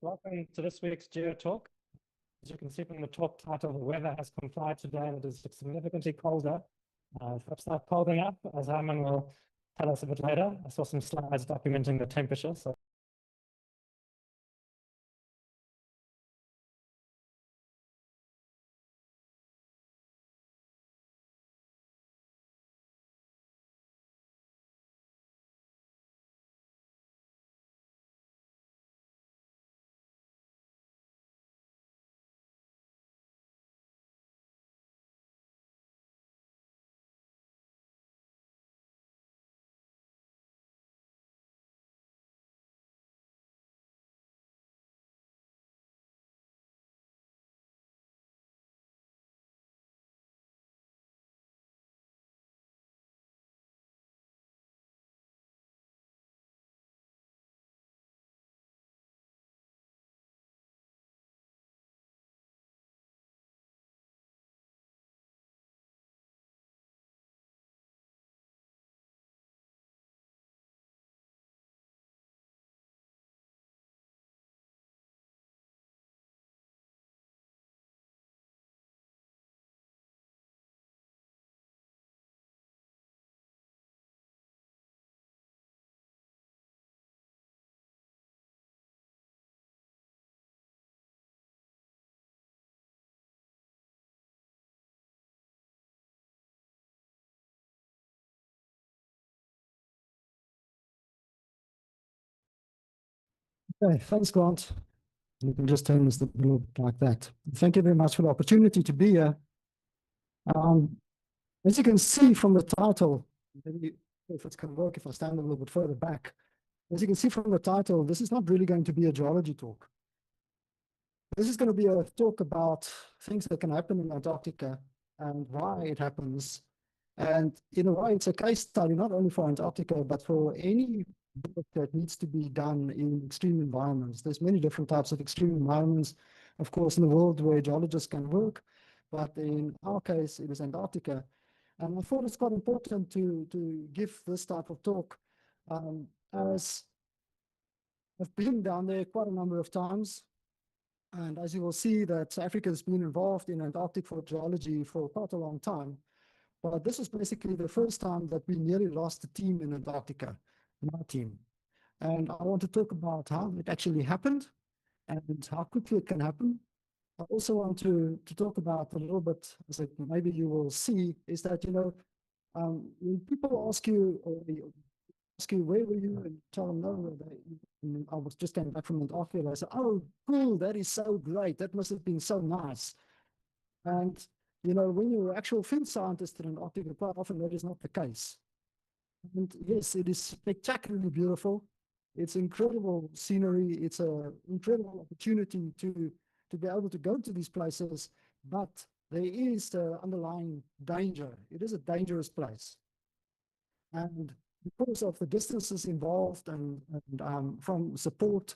Welcome to this week's Geotalk. As you can see from the talk title, the weather has complied today and it is significantly colder. It's not colding up, as Herman will tell us a bit later. I saw some slides documenting the temperature. So okay, thanks, Grant. You can just turn this like that. Thank you very much for the opportunity to be here. As you can see from the title, maybe if it's going to work, if I stand a little bit further back, as you can see from the title, this is not really going to be a geology talk. This is going to be a talk about things that can happen in Antarctica and why it happens. And in a way, it's a case study, not only for Antarctica, but for any work that needs to be done in extreme environments. There's many different types of extreme environments, of course, in the world where geologists can work. But in our case, it is Antarctica. And I thought it's quite important to give this type of talk, as I've been down there quite a number of times. And as you will see, that Africa has been involved in Antarctic for geology for quite a long time. But this is basically the first time that we nearly lost a team in Antarctica, my team. And I want to talk about how it actually happened and how quickly it can happen. I also want to talk about a little bit, as maybe you will see, is that, when people ask you, or they ask you, where were you? And tell them, no, I was just came back from Antarctica. I said, oh, cool, that is so great. That must have been so nice. And, when you're an actual field scientist in Antarctica, quite often that is not the case. And yes, it is spectacularly beautiful. It's incredible scenery. It's an incredible opportunity to be able to go to these places, but there is the underlying danger. It is a dangerous place. And because of the distances involved and from support,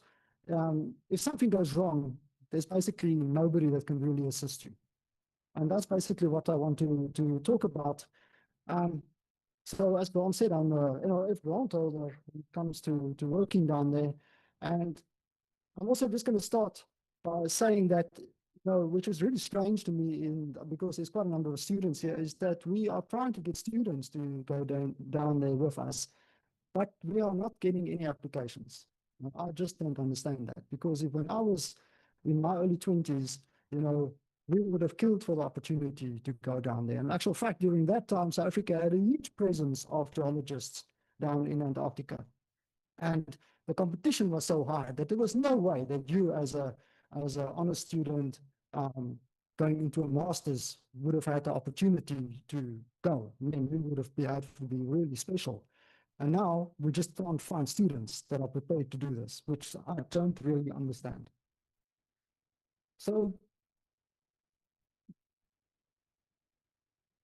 if something goes wrong, there's basically nobody that can really assist you. And that's basically what I want to talk about. So as Grant said, I'm if Grant when it comes to working down there. And I'm also just going to start by saying that, which is really strange to me, because there's quite a number of students here, is that we are trying to get students to go down there with us, but we are not getting any applications. I just don't understand that, because when I was in my early 20s, we would have killed for the opportunity to go down there. In actual fact, during that time, South Africa had a huge presence of geologists down in Antarctica. And the competition was so high that there was no way that you as an honest student going into a master's would have had the opportunity to go. I mean, we would have had to be really special. And now we just can't find students that are prepared to do this, which I don't really understand. So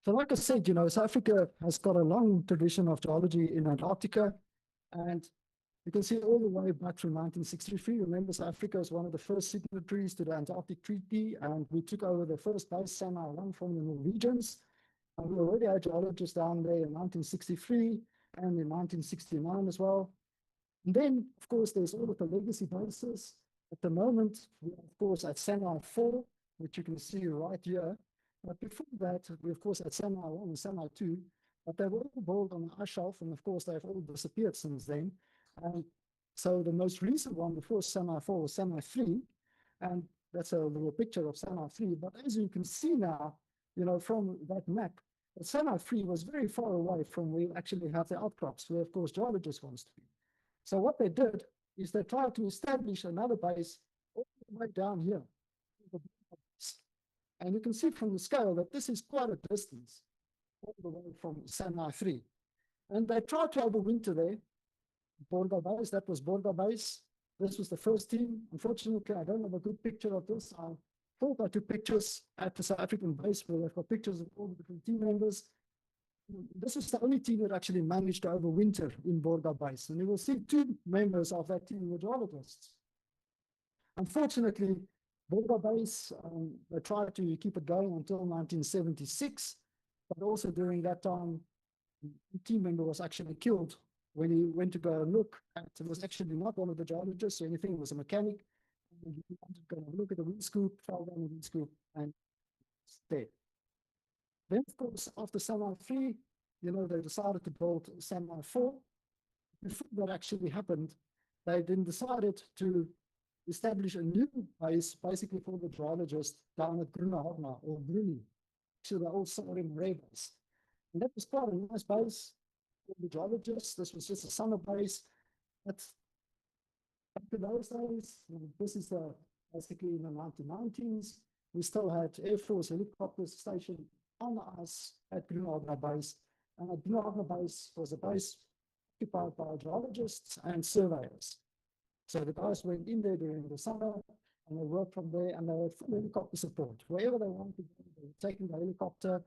like I said, South Africa has got a long tradition of geology in Antarctica, and you can see all the way back from 1963. Remember, South Africa is one of the first signatories to the Antarctic Treaty, and we took over the first base, Sanai 1, from the Norwegians. And we already had geologists down there in 1963 and in 1969 as well. And then, of course, there's all of the legacy bases. At the moment, we are, of course, at Sanai 4, which you can see right here. But before that, we, of course, at Sanai 1 and Sanai 2, but they were all built on the ice shelf, and of course, they've all disappeared since then. And so the most recent one before Sanai 4 was Sanai 3, and that's a little picture of Sanai 3. But as you can see now, from that map, Sanai 3 was very far away from where we actually have the outcrops, where, of course, geologists wants to be. So what they did is they tried to establish another base all the way down here. And you can see from the scale that this is quite a distance all the way from Sanai 3. And they tried to overwinter there. Borga Base, that was Borga Base. This was the first team. Unfortunately, I don't have a good picture of this. I thought I took pictures at the South African base where they've got pictures of all the different team members. This is the only team that actually managed to overwinter in Borga Base. And you will see two members of that team were geologists. Unfortunately, Borga Base, they tried to keep it going until 1976, but also during that time, the team member was actually killed when he went to go and look at, it was actually not one of the geologists or anything, it was a mechanic. And he wanted to go and look at the wind scoop, fell down the wind scoop, and it's dead. Then, of course, after Sanai 3, they decided to build Sanai 4. Before that actually happened, they then decided to establish a new base, basically for the geologists down at Grunahogna or Bruni, to the old Southern Ray base. And that was quite a nice base for the geologists. This was just a summer base. That's up to those days. This is basically in the 1990s. We still had Air Force helicopters stationed on the ice at Grunahogna base. And at Grunahogna base was a base occupied by geologists and surveyors. So the guys went in there during the summer and they worked from there, and they had full helicopter support. Wherever they wanted to go, they were taking the helicopter,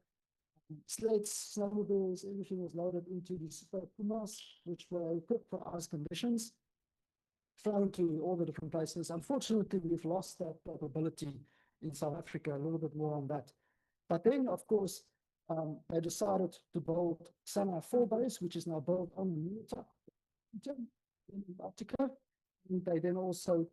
sleds, snowmobiles, everything was loaded into the Super Pumas, which were equipped for ice conditions, flown to all the different places. Unfortunately, we've lost that capability in South Africa, a little bit more on that. But then, of course, they decided to build Sanai 4 base, which is now built on the Geotalk in Antarctica. And they then also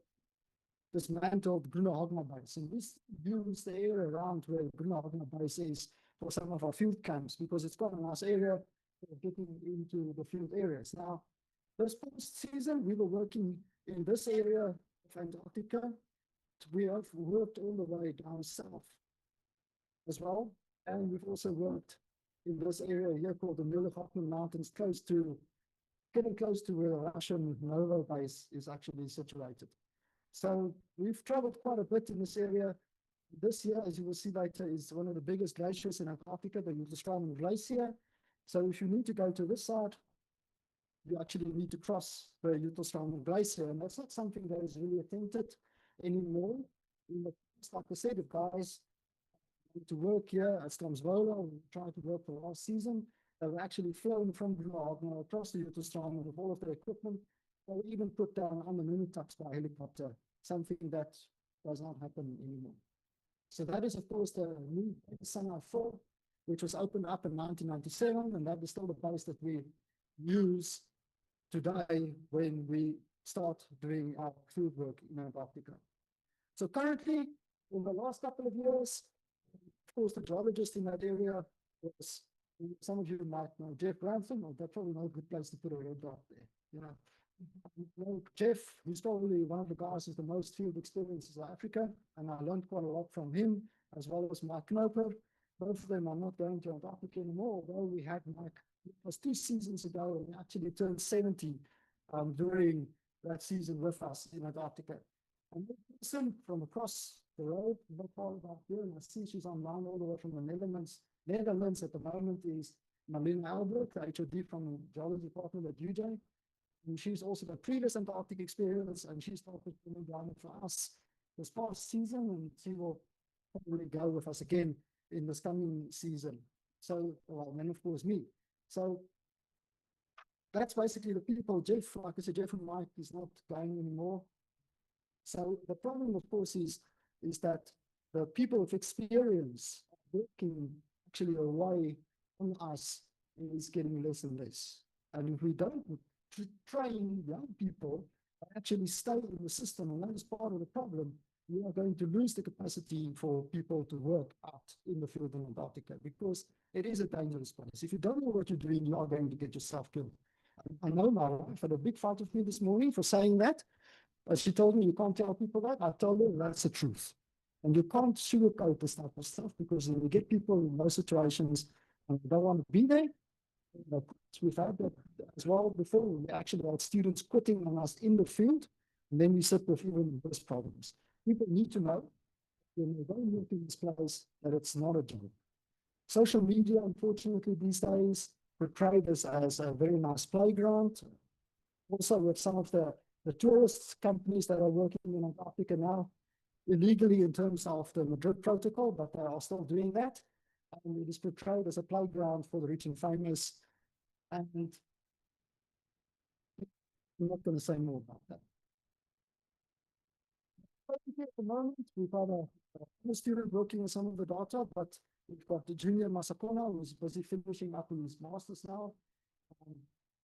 dismantled Grunahogna base. And this use the area around where Grunahogna base is for some of our field camps, because it's quite a nice area for getting into the field areas. Now, this past season, we were working in this area of Antarctica. We have worked all the way down south as well. And we've also worked in this area here called the Mulligatawny Mountains, getting close to where the Russian Nova base is actually situated. So we've traveled quite a bit in this area. This year, as you will see later, is one of the biggest glaciers in Antarctica, the Geotalks Glacier. So if you need to go to this side, you actually need to cross the Geotalks Glacier, and that's not something that is really attempted anymore. Like I said, the guys to work here at Stamsbola, we tried to work for last season. They were actually flown from Grunahogna across the Geotalks with all of their equipment. They were even put down on the Geotalks by helicopter, something that does not happen anymore. So that is, of course, the new Sanai 4, which was opened up in 1997, and that is still the base that we use today when we start doing our field work in Antarctica. So currently, in the last couple of years, of course, the geologist in that area was, some of you might know Jeff Grantham, or that's probably not a good place to put a red dot there. Jeff, who's probably one of the guys with the most field experience in South Africa, and I learned quite a lot from him, as well as Mike Knoper. Both of them are not going to Antarctica anymore, although we had Mike, it was 2 seasons ago, and he actually turned 70 during that season with us in Antarctica. And this person from across the road, not far about here, and I see she's online all the way from the Netherlands. Netherlands at the moment is Marlene Albert, the HOD from the Geology Department at UJ. And she's also got previous Antarctic experience, and she started coming down for us this past season, and she will probably go with us again in this coming season. So, well, and then of course me. So that's basically the people. Jeff, like I said, Jeff and Mike is not going anymore. So the problem, of course, is that the people with experience working actually away from us is getting less and less. And if we don't train young people to actually stay in the system, and that is part of the problem, we are going to lose the capacity for people to work out in the field in Antarctica, because it is a dangerous place. If you don't know what you're doing, you are going to get yourself killed. I know my wife had a big fight with me this morning for saying that. But she told me, you can't tell people that. I told her that's the truth. And you can't sugarcoat this type of stuff, because when you get people in those situations and they don't want to be there, but we've had that as well before. We actually had students quitting on us in the field, and then we sit with even worse problems. People need to know when they go work in this place that it's not a job. Social media, unfortunately, these days portray this as a very nice playground. Also, with some of the tourist companies that are working in Antarctica now, illegally in terms of the Madrid Protocol, but they are still doing that. And it is portrayed as a playground for the rich and famous. And I'm not going to say more about that. At the moment, we've got a student working on some of the data, but we've got the junior Masakona, who's busy finishing up his master's now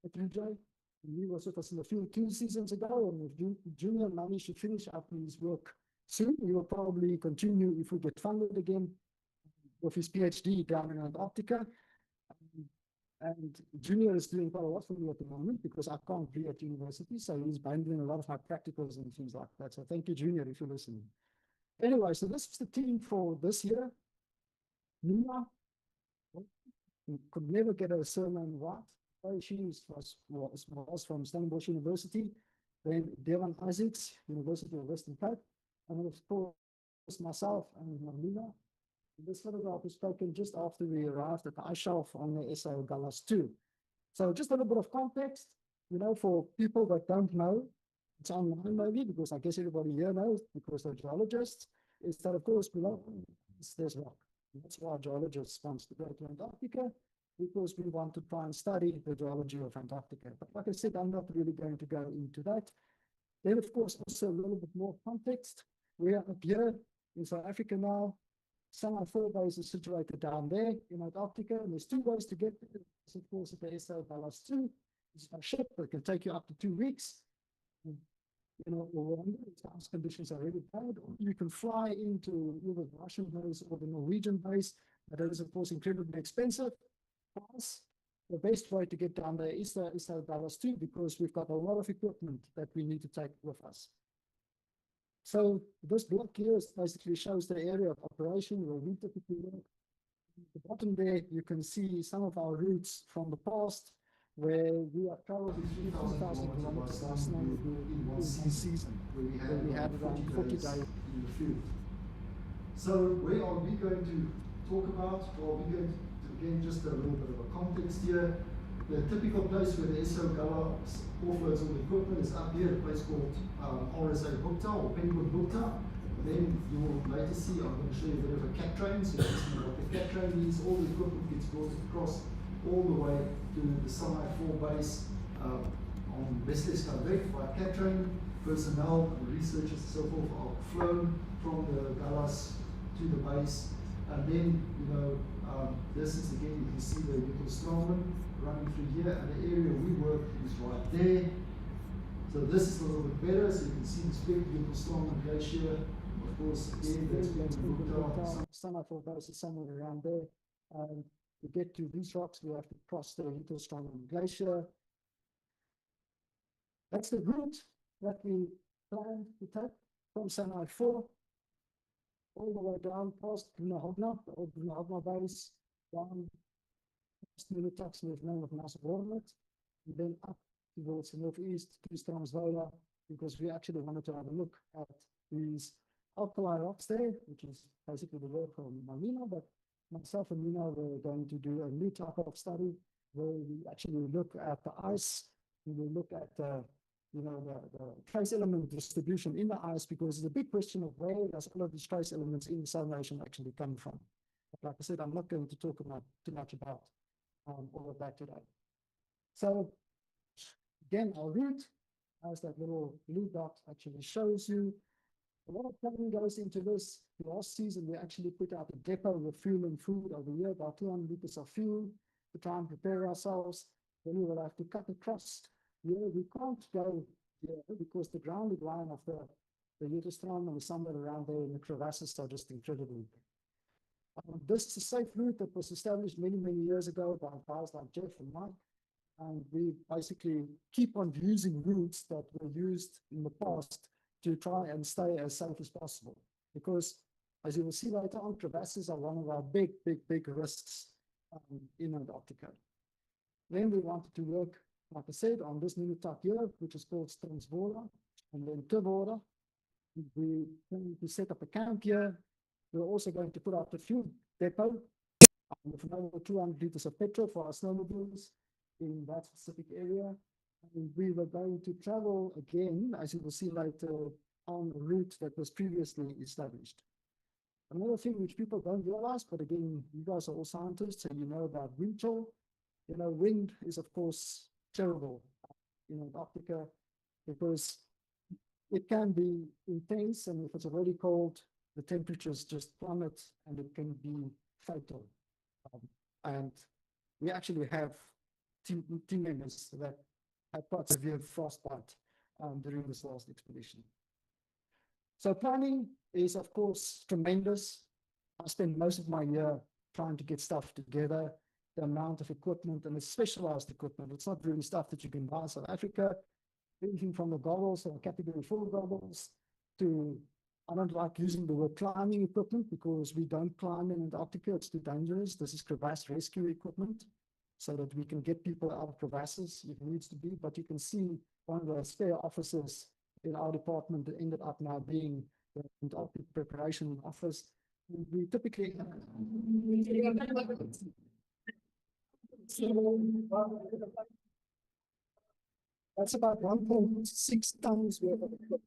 at UJ. He was with us in the field 2 seasons ago, and if Junior managed to finish up his work soon, he will probably continue, if we get funded again, with his PhD down in Antarctica. And Junior is doing quite a lot for me at the moment, because I can't be at university, so he's handling a lot of my practicals and things like that. So thank you, Junior, if you're listening. Anyway, so this is the team for this year. Nina could never get her surname right. She was from Stellenbosch University, then Devon Isaacs, University of Western Cape, and of course myself and Marlena. This photograph was taken just after we arrived at the ice shelf on the SO Gallas 2. So just a little bit of context, for people that don't know, it's online maybe, because I guess everybody here knows, because they're geologists, is that of course below there's rock. That's why geologists want to go to Antarctica, because we want to try and study the geology of Antarctica. But like I said, I'm not really going to go into that. Then, of course, also a little bit more context. We are up here in South Africa now. Semi 4 base is situated down there in Antarctica, and there's 2 ways to get there. Of course, at the SO Ballas 2, it's a ship that can take you up to 2 weeks. Or the ice conditions are really bad, or you can fly into either the Russian base or the Norwegian base, but it is, of course, incredibly expensive. The best way to get down there is the Dallas 2, because we've got a lot of equipment that we need to take with us. So this block here basically shows the area of operation where we typically work. At the bottom there, you can see some of our routes from the past, where we are probably 3,000 kilometers by snow in one season, where we had around 40 days in the field. So where are we going to talk about? Well, we're going to, again, just a little bit of a context here. The typical place where the SO Gala offloads all the equipment is up here, a place called RSA Bukta or Penguin Bukta. Then you will later see, I'm going to show you a bit of a cat train, so you can see what the cat train means. All the equipment gets brought across all the way to the Semi 4 base on Westlescovec by cat train. Personnel, researchers and so forth are flown from the Galas to the base. And then, this is again, you can see the Geotalks running through here, and the area we work is right there. So this is a little bit better, so you can see this big Geotalks glacier. Of course, again, there's Semi 4 base is somewhere around there. To get to these rocks, we have to cross the Geotalks glacier. That's the route that we plan to take from Sinai 4 all the way down past Brunahogna, the old Brunahogna base, down past Geotalks with name of massive Hornet, and then up towards the northeast to Stromsvola, because we actually wanted to have a look at these alkali rocks there, which is basically the work from Mina, but myself and Mina were going to do a new type of study where we actually look at the ice, we will look at the trace element distribution in the ice, because it's a big question of where does all of these trace elements in the Southern Ocean actually come from. But like I said, I'm not going to talk about too much about all of that today. So again, our route, as that little blue dot actually shows you, a lot of planning goes into this. Last season, we actually put out a depot with fuel and food over here, about 200 liters of fuel to try and prepare ourselves. Then we will have to cut across here. We can't go here because the grounded line of the Uterstrom is somewhere around there, and the crevasses are just incredibly big. This is a safe route that was established many, many years ago by guys like Jeff and Mike. And we basically keep on using routes that were used in the past to try and stay as safe as possible. Because, as you will see later on, crevasses are one of our big, big, big risks in Antarctica. Then we wanted to work, like I said, on this Nunatak here, which is called Stromsvola, and then Tavora. We're going to set up a camp here. We're also going to put out the fuel depot with another 200 liters of petrol for our snowmobiles in that specific area. And we were going to travel again, as you will see later, on a route that was previously established. Another thing which people don't realize, but again, you guys are all scientists, so you know about wind chill. You know, wind is, of course, terrible in Antarctica because it can be intense, and if it's already cold, the temperatures just plummet and it can be fatal. And we actually have team members that had quite severe frostbite during this last expedition. So planning is, of course, tremendous. I spend most of my year trying to get stuff together, the amount of equipment, and it's specialized equipment. It's not really stuff that you can buy in South Africa. Anything from the goggles or category 4 goggles to, I don't like using the word climbing equipment because we don't climb in Antarctica. It's too dangerous. This is crevasse rescue equipment so that we can get people out of crevasses if it needs to be. But you can see one of the spare officers in our department that ended up now being the Antarctic preparation office. We typically that's about 1.6 tons worth of equipment.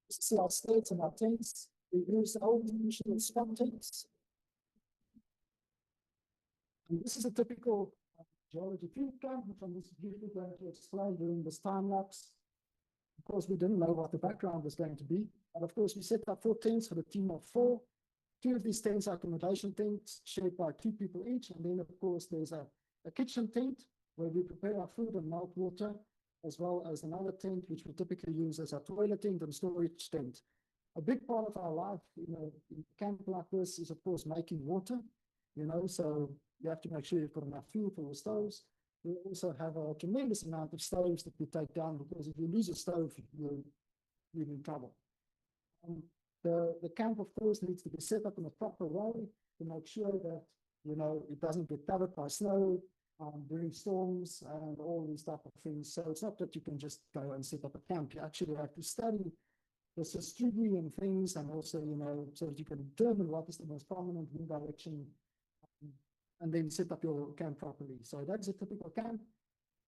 This is our states and our tents. We use the old traditional spot tents. And this is a typical geology field camp, which I'm just briefly going to explain during this time lapse. Of course, we didn't know what the background was going to be. But of course, we set up 4 tents for the team of 4. 2 of these tents are accommodation tents shared by 2 people each. And then, of course, there's a kitchen tent where we prepare our food and melt water, as well as another tent, which we typically use as a toilet tent and storage tent. A big part of our life, in a camp like this is, of course, making water, so you have to make sure you've got enough fuel for your stoves. We also have a tremendous amount of stoves that we take down because if you lose a stove, you're in trouble. The camp, of course, needs to be set up in a proper way to make sure that, it doesn't get covered by snow during storms and all these type of things. So it's not that you can just go and set up a camp. You actually have to study the strigi and things, and also, so that you can determine what is the most prominent wind direction and then set up your camp properly. So that's a typical camp.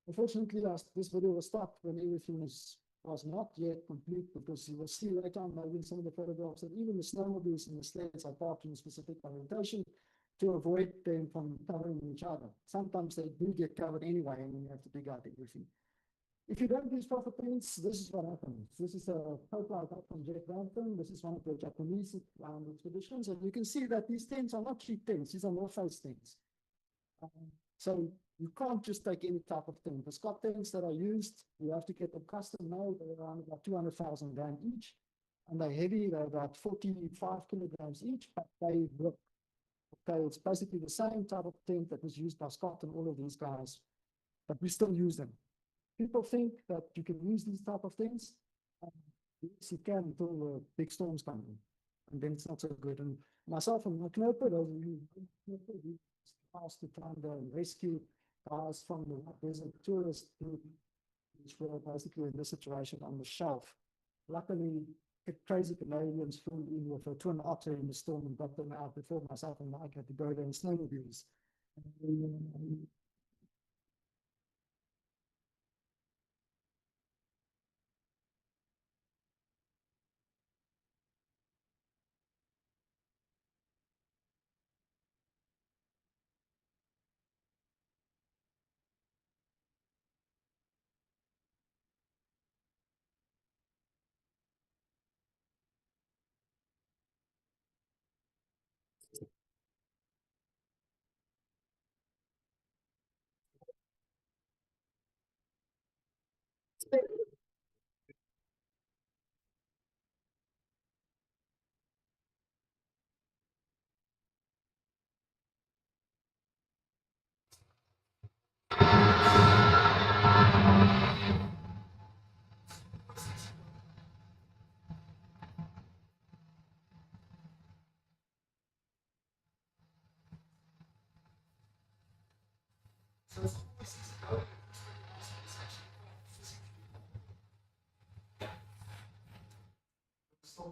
Unfortunately, this video was stopped when everything was not yet complete, because you will see later on maybe in some of the photographs that even the snowmobiles and the sleds are parked in a specific orientation to avoid them from covering each other. Sometimes they do get covered anyway, and you have to dig out everything. If you don't use proper tents, this is what happens. This is a photo I got from Jeff Brampton. This is one of the Japanese expeditions, and you can see that these tents are not cheap tents. These are North Face tents. So you can't just take any type of tent. The Scott tents that are used, you have to get them custom made. They're around about 200,000 rand each, and they're heavy. They're about 45 kilograms each, but they work. Okay, it's basically the same type of tent that was used by Scott and all of these guys, but we still use them. People think that you can use these type of things. Yes, you can until the big storms come in, and then it's not so good. And myself and my knoper, we asked to try and rescue guys from the desert tourist group, which were basically in this situation on the shelf. Luckily, crazy Canadians flew in with a twin otter in the storm and got them out before myself and Mike had to go there in snowmobiles.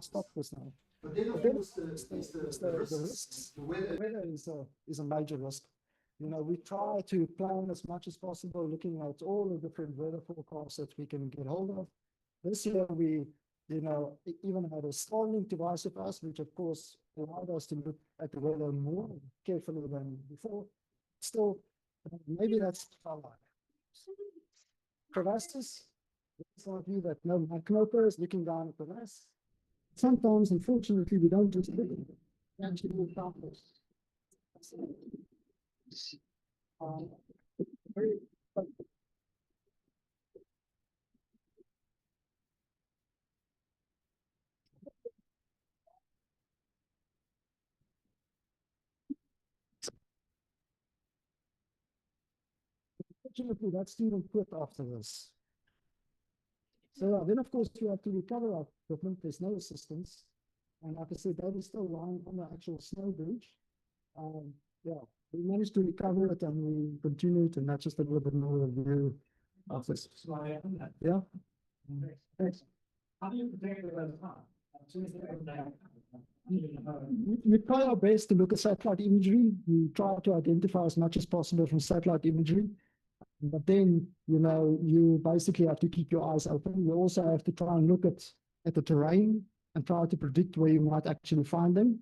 Stop this now. But then, of Then course, the risks, the weather. The weather is a major risk. You know, we try to plan as much as possible, looking at all the different weather forecasts that we can get hold of. This year, we, even had a Starlink device with us, which of course allowed us to look at the weather more carefully than before. Still, maybe that's our life. Crevasses, some of you that know my knoper is looking down at the crevasse. Sometimes, unfortunately, we don't just look at it. We actually look down at it. Very, Unfortunately, that's student put after this. So then, of course, you have to recover our equipment. There's no assistance. And like I said, that is still lying on the actual snow bridge. Yeah, we managed to recover it and we continued, and that's just a little bit more review of this. Yeah. Thanks. How do you protect the weather? We try our best to look at satellite imagery. We try to identify as much as possible from satellite imagery. But then, you basically have to keep your eyes open. You also have to try and look at the terrain and try to predict where you might actually find them.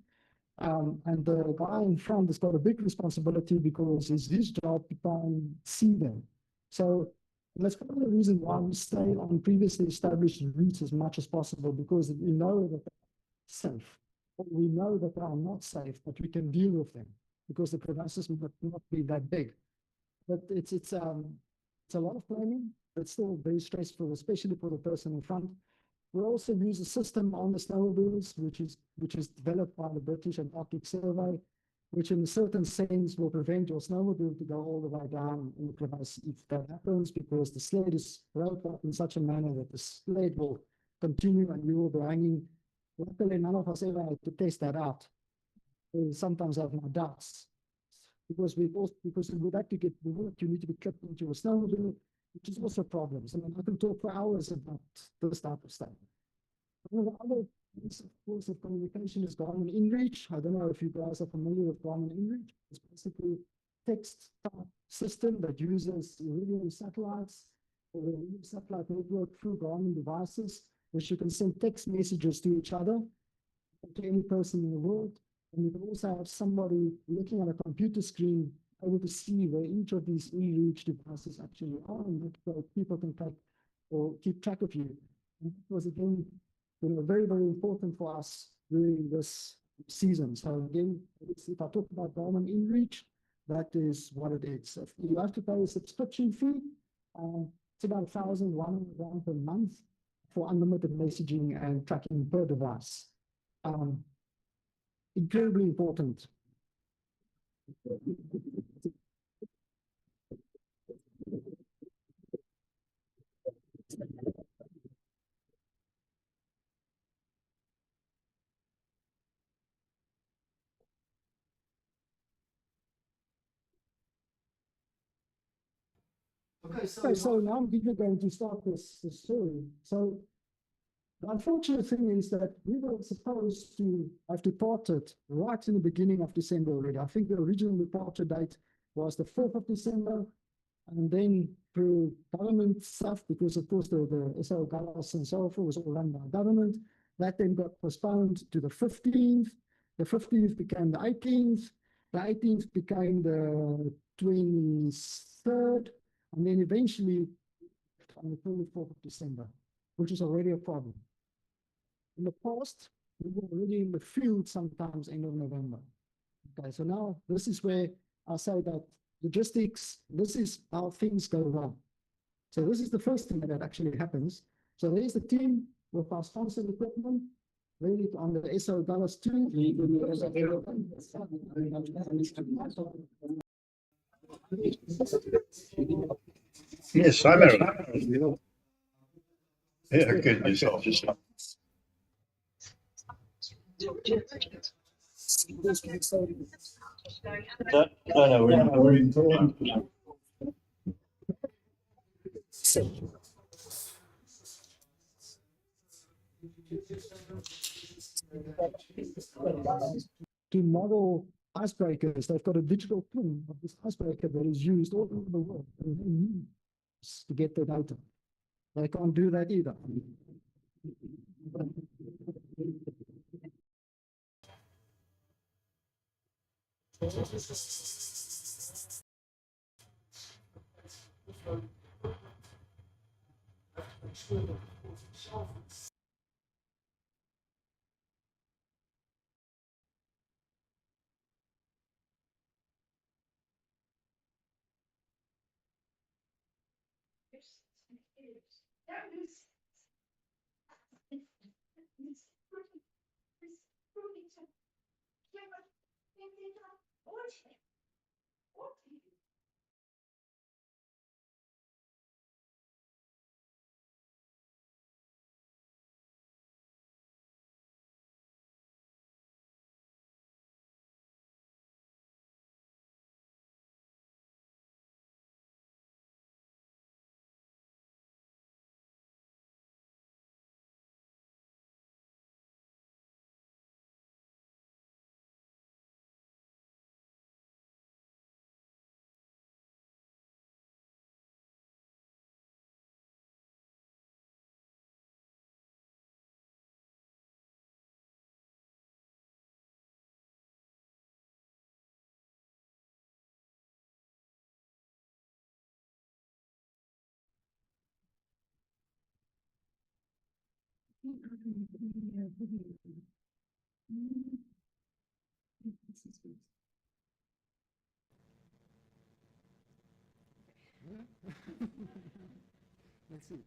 And the guy in front has got a big responsibility because it's his job to try and see them. So that's part of the reason why we stay on previously established routes as much as possible, because we know that they're safe. We know that they are not safe, but we can deal with them because the crevasses might not be that big. But it's a lot of planning. It's still very stressful, especially for the person in front. We also use a system on the snowmobiles, which is developed by the British Antarctic Survey, which in a certain sense will prevent your snowmobile to go all the way down in the crevasse if that happens, because the sled is roped up in such a manner that the sled will continue and you will be hanging. Luckily, none of us ever had to test that out. We sometimes have my doubts, because with that you need to be clipped into a snowmobile, which is also problems. I mean, I can talk for hours about this type of stuff. One of the other piece, of course, of communication is Garmin InReach. I don't know if you guys are familiar with Garmin InReach. It's basically a text type system that uses iridium satellites or the satellite network through Garmin devices, which you can send text messages to each other, to any person in the world. And you can also have somebody looking at a computer screen able to see where each of these e-reach devices actually are, and so people can track or keep track of you. And it was again, very, very important for us during this season. So again, if I talk about Garmin InReach, that is what it is. If you have to pay a subscription fee. It's about $1,100 per month for unlimited messaging and tracking per device. Incredibly important. Okay, Okay, so now I'm going to start this story. So the unfortunate thing is that we were supposed to have departed right in the beginning of December already. I think the original departure date was the 4th of December, and then through government stuff, because of course the SO Gallas and so forth was all run by government, that then got postponed to the 15th. The 15th became the 18th. The 18th became the 23rd, and then eventually on the 24th of December, which is already a problem. In the past, we were already in the field sometimes end of November. Okay, so now this is where I say that logistics, this is how things go wrong. So this is the first thing that actually happens. So there's the team with our sponsored equipment, ready on the SO Dallas 2. Yes, I'm Aaron. Yeah, good yourself. No, we're in. To model icebreakers, they've got a digital twin of this icebreaker that is used all over the world to get the data. They can't do that either. Let's see.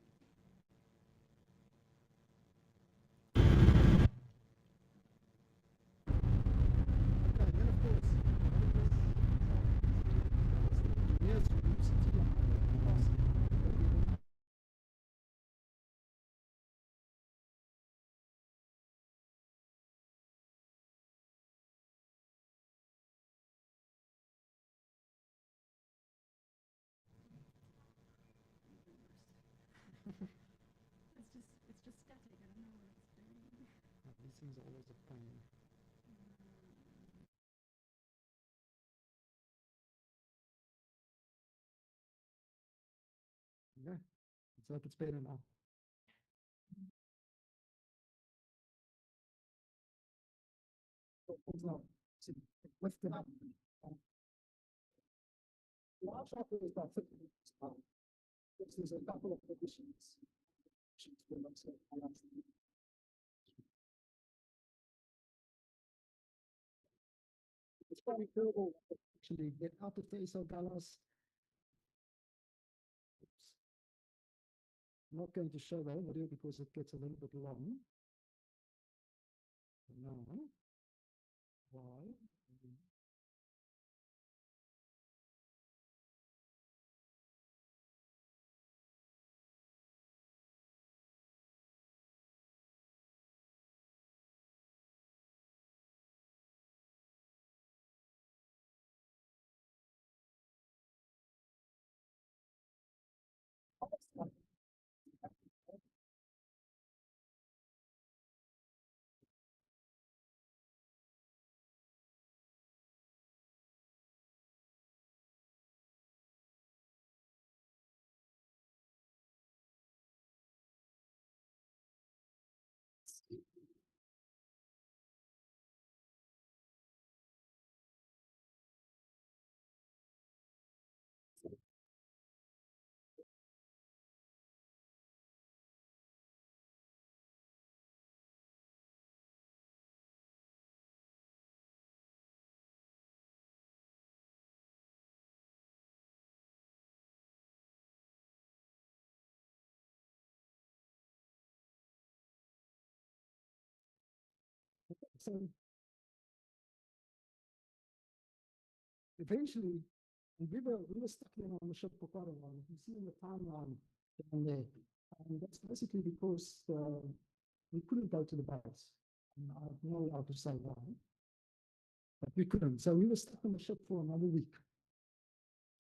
These things are always a pain. Yeah, let's hope it's better now. No, see, lift it up. Large apple is about 50 meters long. There's a couple of positions. It's very durable to actually get out of the isogalas. I'm not going to show the whole video because it gets a little bit long. Now, why? So eventually, and we were stuck there on the ship for quite a while. You see in the timeline down there, and that's basically because we couldn't go to the base. And I'm not allowed to say why, but we couldn't. So we were stuck on the ship for another week.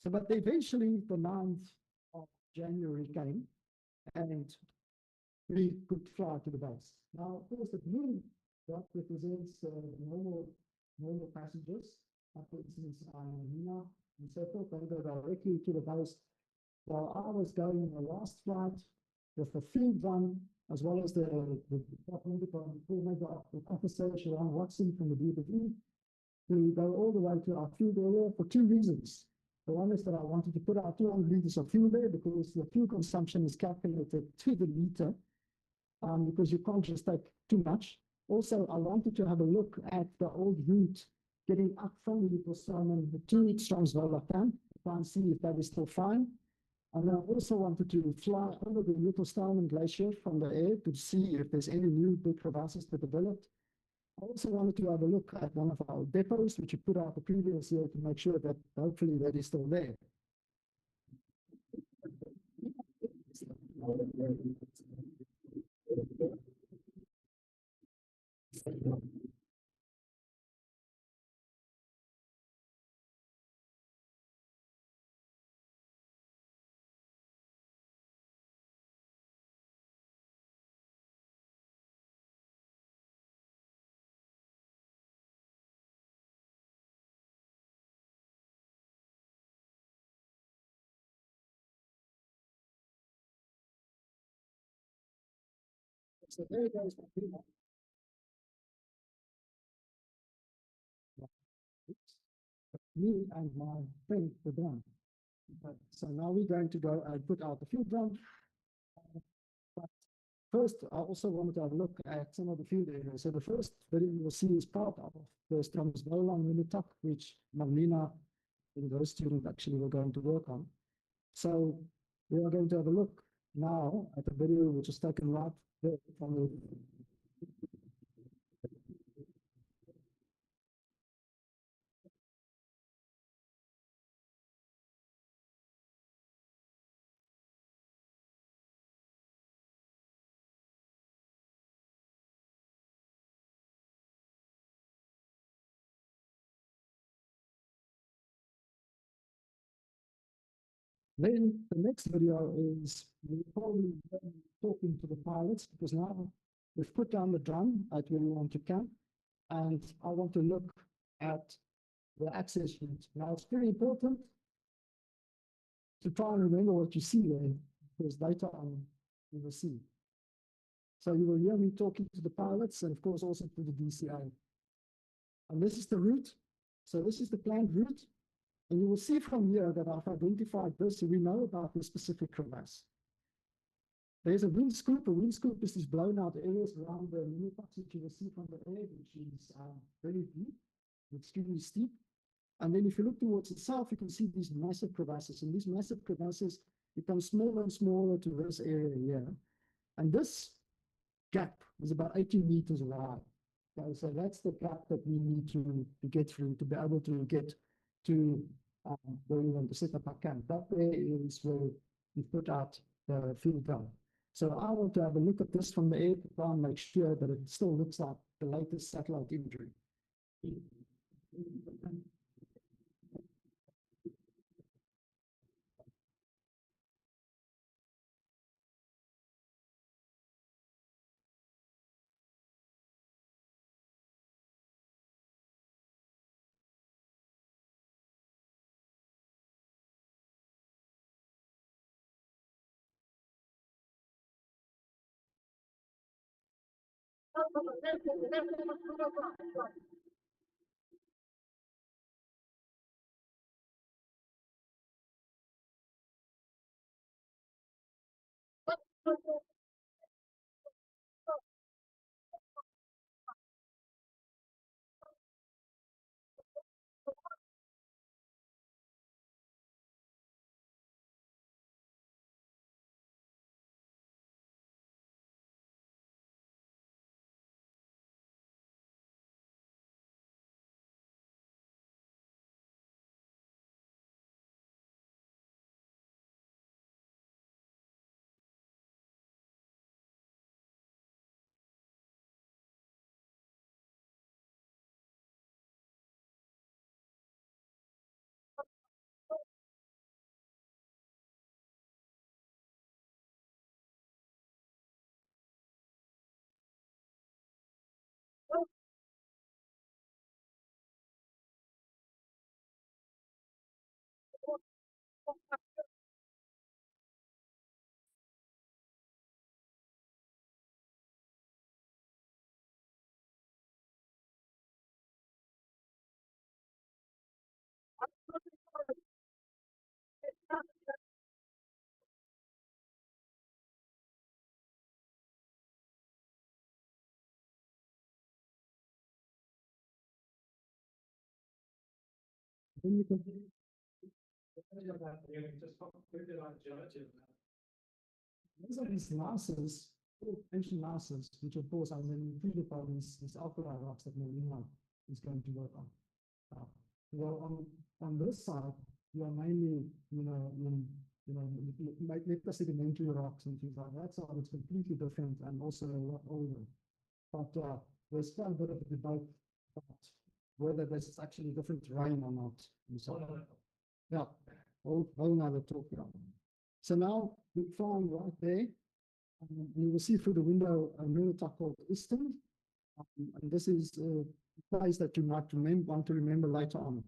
So, but eventually the 9th of January came, and we could fly to the base. Now, of course, the blue dot represents normal passengers. For instance, Nina and so forth, they go directly to the base. While I was going on the last flight with the field run, as well as the officer, Sharon Watson from the DFE, to go all the way to our field area for two reasons. The one is that I wanted to put out 200 liters of fuel there because the fuel consumption is calculated to the liter, because you can't just take too much. Also, I wanted to have a look at the old route getting up from the Little to Strongsville camp, try and see if that is still fine. And I also wanted to fly over the Little Glacier from the air to see if there's any new big crevasses that developed. I also wanted to have a look at one of our depots, which we put out the previous year to make sure that hopefully that is still there. So there goes me and my friend were done. So now we're going to go and put out the field drum. But first, I also wanted to have a look at some of the field areas. So the first video you will see is part of the Strongsville and Geotalk, which Marlena and those students actually were going to work on. So we are going to have a look now at the video which is taken right there from the Then the next video is we're probably talking to the pilots, because now we've put down the drum at where we want to camp, and I want to look at the access route. Now it's very important to try and remember what you see there, because later on you will see. So you will hear me talking to the pilots and of course also to the DCA. And this is the route. So this is the planned route. And you will see from here that I've identified this, so we know about the specific crevasse. There's a wind scoop. A wind scoop is these blown out areas around the mini-pucks that you will see from the air, which is very deep, extremely steep. And then if you look towards the south, you can see these massive crevasses. And these massive crevasses become smaller and smaller to this area here. And this gap is about 18 meters wide. Okay, so that's the gap that we need to get through to be able to get to where we want to set up our camp. That there is where we put out the field drum. So I want to have a look at this from the air to try and make sure that it still looks like the latest satellite imagery. Then you can these are these lasers, ancient lasers, which of course are then treated by these alkali rocks that Molina is going to work on. Well, on this side, you are mainly, let us sedimentary rocks and things like that. So it's completely different and also a lot older. But there's quite a bit of a debate about whether this is actually different terrain or not. And so, yeah, whole another talk here. So now we find right there, and you will see through the window a Geotalk called Eastern. And this is a place that you might want to remember later on.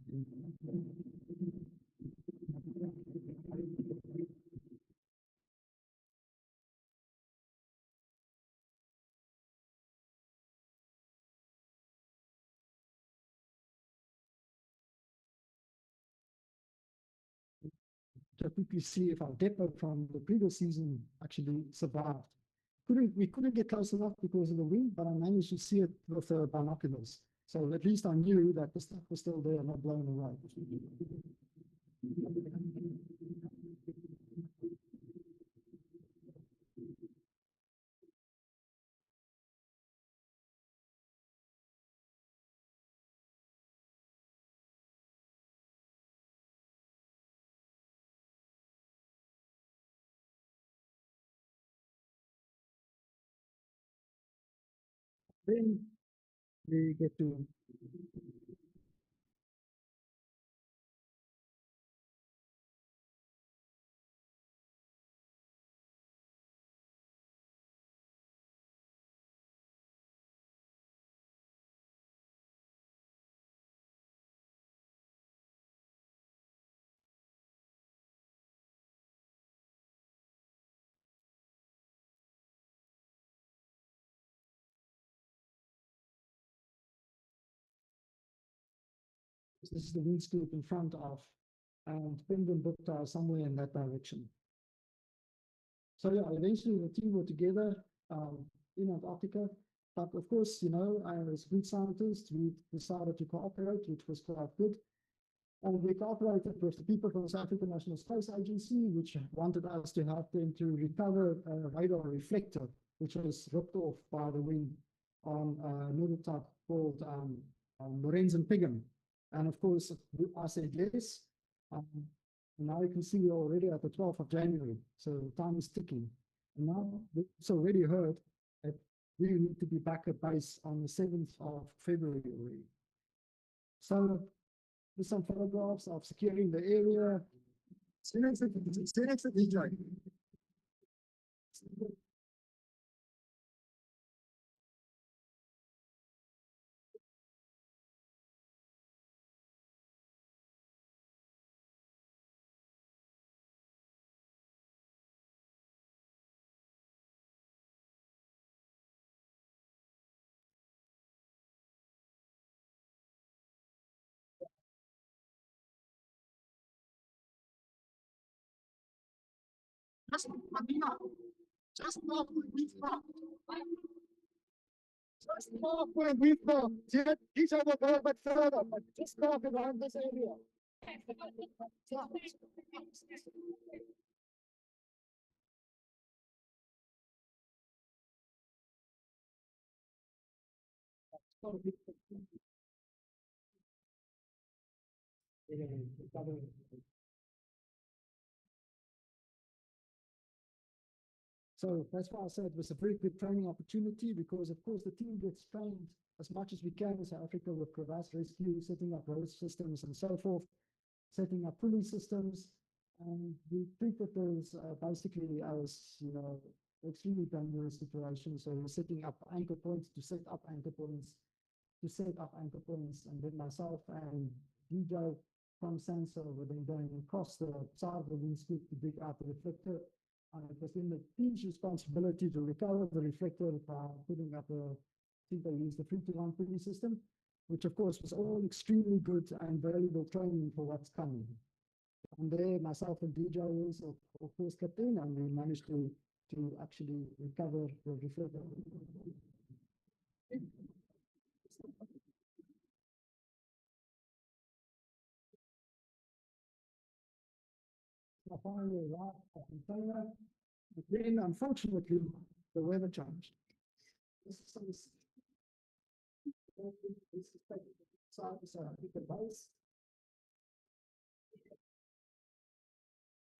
To quickly see if our depot from the previous season actually survived. We couldn't get close enough because of the wind, but I managed to see it with binoculars. So at least I knew that the stuff was still there, not blown away. Then we get to this is the wind scoop in front of, and Penguin Bukta somewhere in that direction. So yeah, eventually the team were together in Antarctica. But of course, as Greek scientists, we decided to cooperate, which was quite good. And we cooperated with the people from the South African National Space Agency, which wanted us to help them to recover a radar reflector, which was ripped off by the wind on a Geotalk called Lorenz and Piggin. And of course, I said yes. And now you can see we're already at the 12th of January, so time is ticking. And now it's already heard that we need to be back at base on the 7th of February already. So there's some photographs of securing the area. See you next DJ. Just walk where we've gone. These are the go a bit further, but just walk around this area. So that's why I said it was a very good training opportunity, because of course the team gets trained as much as we can in South Africa with crevasse rescue, setting up road systems and so forth, setting up pulley systems. And we treat it as basically as, extremely dangerous situation. So we're setting up anchor points to set up anchor points, and then myself and DJ from sensor were then going across the side of the windscreen to dig out the reflector. And it was then the team's responsibility to recover the reflector by putting up a, I think they used the 3-to-1 PV system, which of course was all extremely good and valuable training for what's coming. And there, myself and DJ was, of course, kept in, and we managed to actually recover the reflector. Finally arrived at container. Then, unfortunately, the weather changed. This is some the base.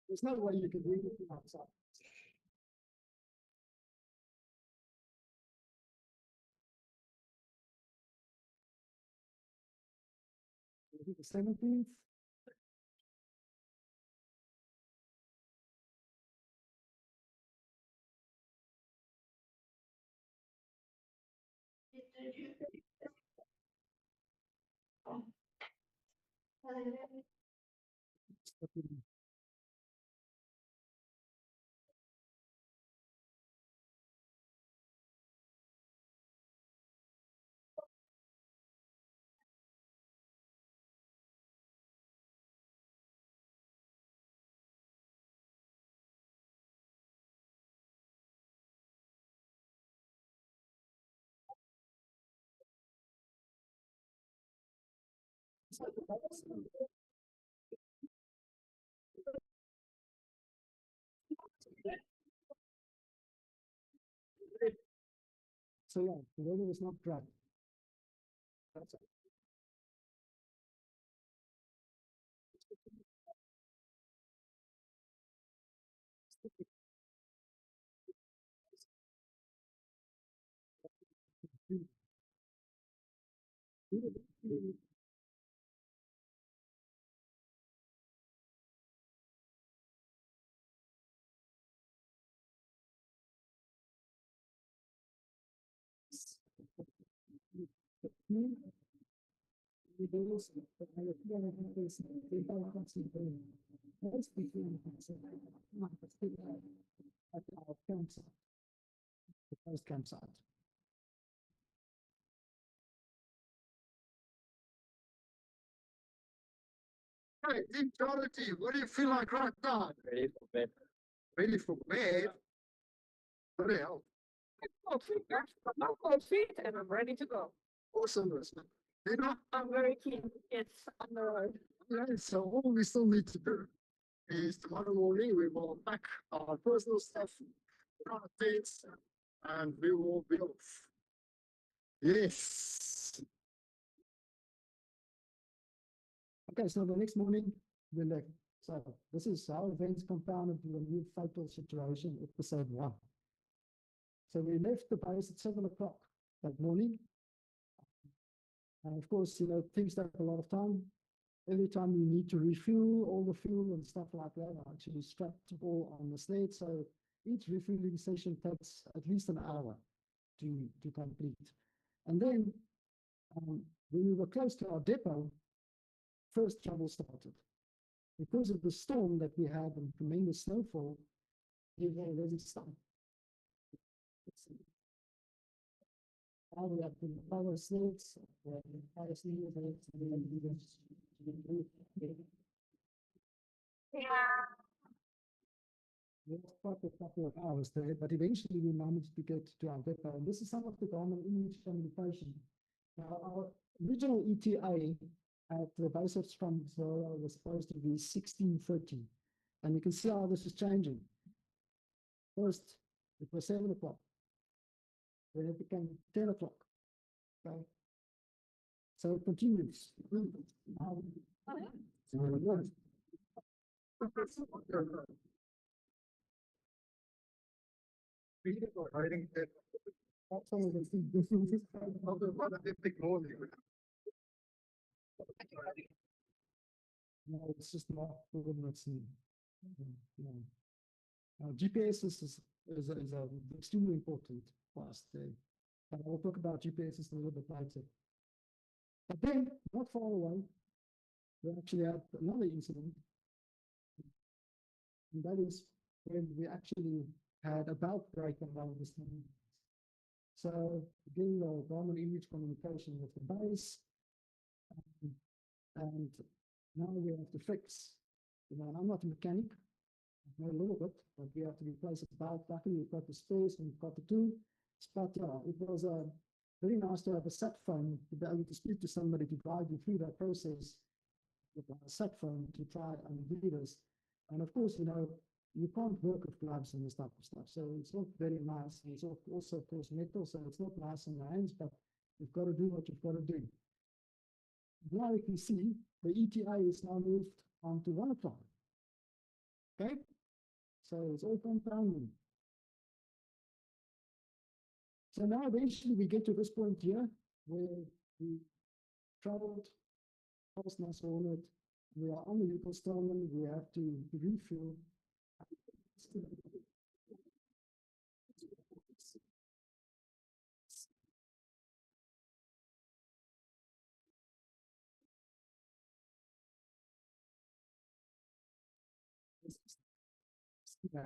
There's no way you can read it outside. The 17th. So yeah, the weather was not great. That's it. At our campsite, the first campsite. Hey, Deep Geology, what do you feel like right now? Ready for bed. Ready for bed? What the hell? I'm cold feet and I'm ready to go. Awesome, listen. You know, I'm very keen. It's on the road. right, so all we still need to do is tomorrow morning we will pack our personal stuff, our dates, and we will be off. Yes. Okay, so the next morning we're like, so this is how events compounded to a new fatal situation, episode 1. So we left the base at 7 o'clock that morning. And of course, you know, things take a lot of time. Every time you need to refuel all the fuel and stuff like that, I actually strapped it all on the sled. So each refueling session takes at least an hour to complete. And then when we were close to our depot, first trouble started. Because of the storm that we had and tremendous snowfall, we were already stuck. Now we have to power sleds, power sleds, we lost quite a couple of hours there, but eventually we managed to get to our depot. And this is some of the Garmin image communication. Now, our original ETA at the base of Stromsville was supposed to be 16:30. And you can see how this is changing. First, it was 7 o'clock. Then it became 10 o'clock. Okay. So it continues. No, it's just not it's GPS is extremely important for us today. And I'll talk about GPS a little bit later. But then, not far away, we actually had another incident, and that is when we actually had a belt break on one of the snow. So again, the Garmin image communication with the base, and now we have to fix. You know, and I'm not a mechanic, I know a little bit, but we have to replace a belt. Luckily, we've got the space and we've got the tool. But yeah, it was very nice to have a sat phone to be able to speak to somebody to guide you through that process with a sat phone to try and do this. And of course, you know, you can't work with gloves and this type of stuff. So it's not very nice. And it's also, of course, metal, so it's not nice in the hands, but you've got to do what you've got to do. Now you can see the ETA is now moved onto 1 o'clock. Okay? So it's all compounding. So now eventually we get to this point here where we traveled past Nassau. We are on the Yucostelman. We have to refuel. Yeah.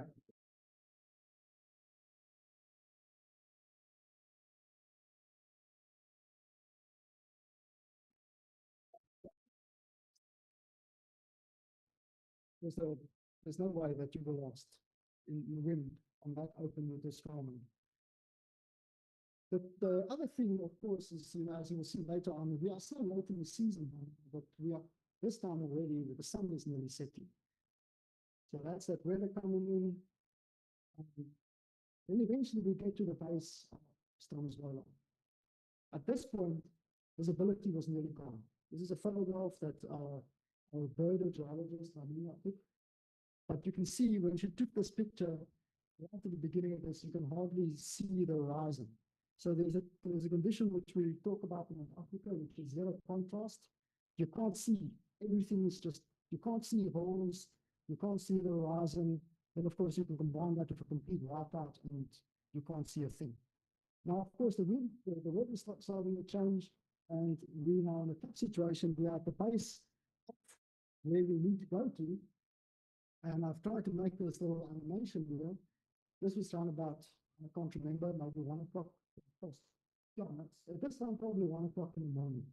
There's no way that you were lost in wind on that open with the storm. The other thing, of course, is, you know, as you will see later on, we are so late in the season, but we are this time already, the sun is nearly setting. So that's that weather coming in. Then eventually we get to the base of Stroomsweiler. At this point, visibility was nearly gone. This is a photograph that our bird geologist, I took. But you can see when she took this picture, right at the beginning of this, you can hardly see the horizon. So there's a condition which we talk about in Africa, which is zero contrast. You can't see. Everything is just, you can't see holes, you can't see the horizon. Then of course you can combine that with a complete whiteout and you can't see a thing. Now, of course, the weather is starting to change, and we're now in a tough situation. We are at the base of where we need to go to. And I've tried to make this little animation here. This was around about, I can't remember, maybe 1 o'clock. Yeah, at this time, probably 1 o'clock in the morning.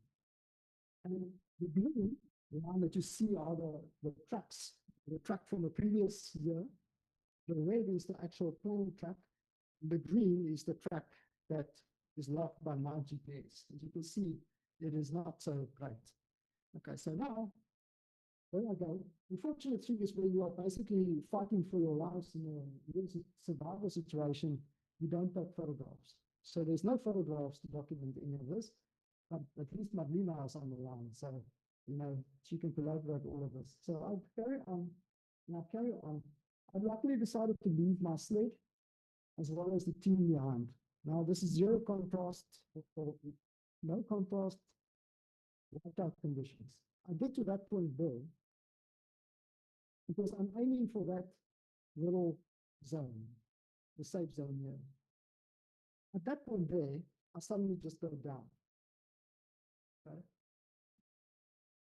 And the blue line that you see are the tracks, the track from the previous year. The red is the actual plane track. The green is the track that is locked by my GPS. As you can see, it is not so great. Okay, so now, there I go. Unfortunate thing is when you are basically fighting for your lives in a survival situation, you don't take photographs. So there's no photographs to document any of this, but at least Madlina is on the line. So, you know, she can collaborate all of this. So I'll carry on. Now carry on. I luckily decided to leave my sled as well as the team behind. Now this is zero contrast, no contrast, whiteout conditions. I get to that point there because I'm aiming for that little zone, the safe zone here. At that point there, I suddenly just go down. Okay.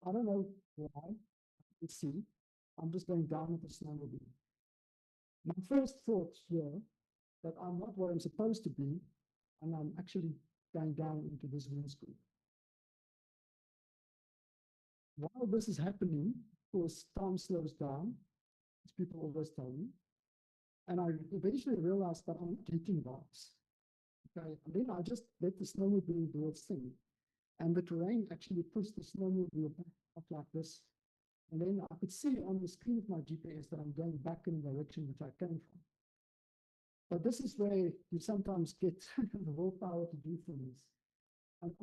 I don't know why. Let's see. I'm just going down with the snowmobile. My first thought here that I'm not where I'm supposed to be, and I'm actually going down into this wind scoop. While this is happening, of course, time slows down, as people always tell me, and I eventually realized that I'm not hitting rocks. Okay, and then I just let the snowmobile do its thing, and the terrain actually pushed the snowmobile back up like this. And then I could see on the screen of my GPS that I'm going back in the direction which I came from. But this is where you sometimes get the willpower to do things.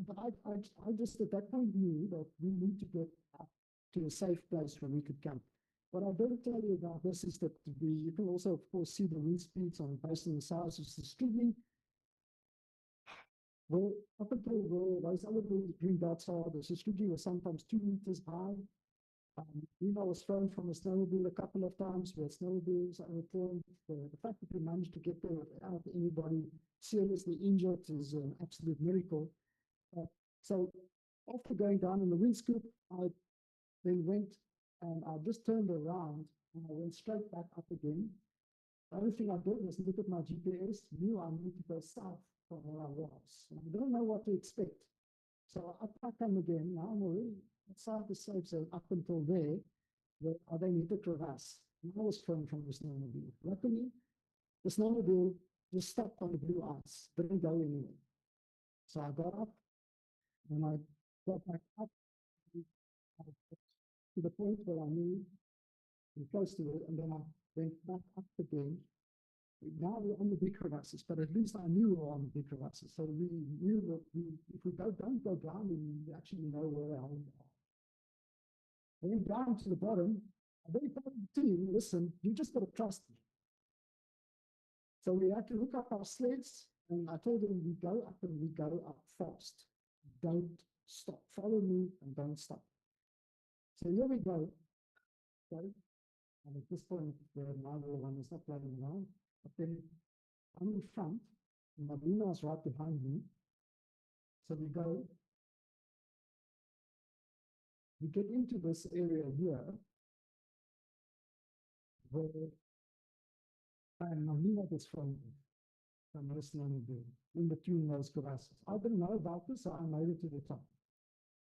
But I just at that point knew that we need to get up to a safe place where we could camp. What I don't tell you about this is that you can also, of course, see the wind speeds based on the size of the streaming. Well, up until where those other green dots are, the Suzuki was sometimes 2 meters high. I was thrown from a snowmobile a couple of times where snowmobiles are returned. The fact that we managed to get there without anybody seriously injured is an absolute miracle. So after going down in the wind scoop, I then went and I just turned around and I went straight back up again. The only thing I did was look at my GPS, knew I needed to go south from where I was. And I didn't know what to expect. So up I come again. Now I'm already outside the safe zone up until there, where I then hit a crevasse. And I was thrown from the snowmobile. Luckily, the snowmobile just stopped on the blue ice, didn't go anywhere. So I got up and I got back up to the point where I knew, close to it, and then I went back up again. Now we're on the big crevasses, but at least I knew we were on the big crevasses. So we knew that if we don't go down, we actually know where the hell we are. I went down to the bottom. I then told the team, listen, you just got to trust me. So we had to look up our sleds, and I told them we go up and we go up fast. Don't stop. Follow me and don't stop. So here we go. Okay. And at this point, the other one is not playing around. But then I'm in front, and Marina is right behind me. So we go. We get into this area here, where Marina gets from listening in between those crevasses. I didn't know about this, so I made it to the top.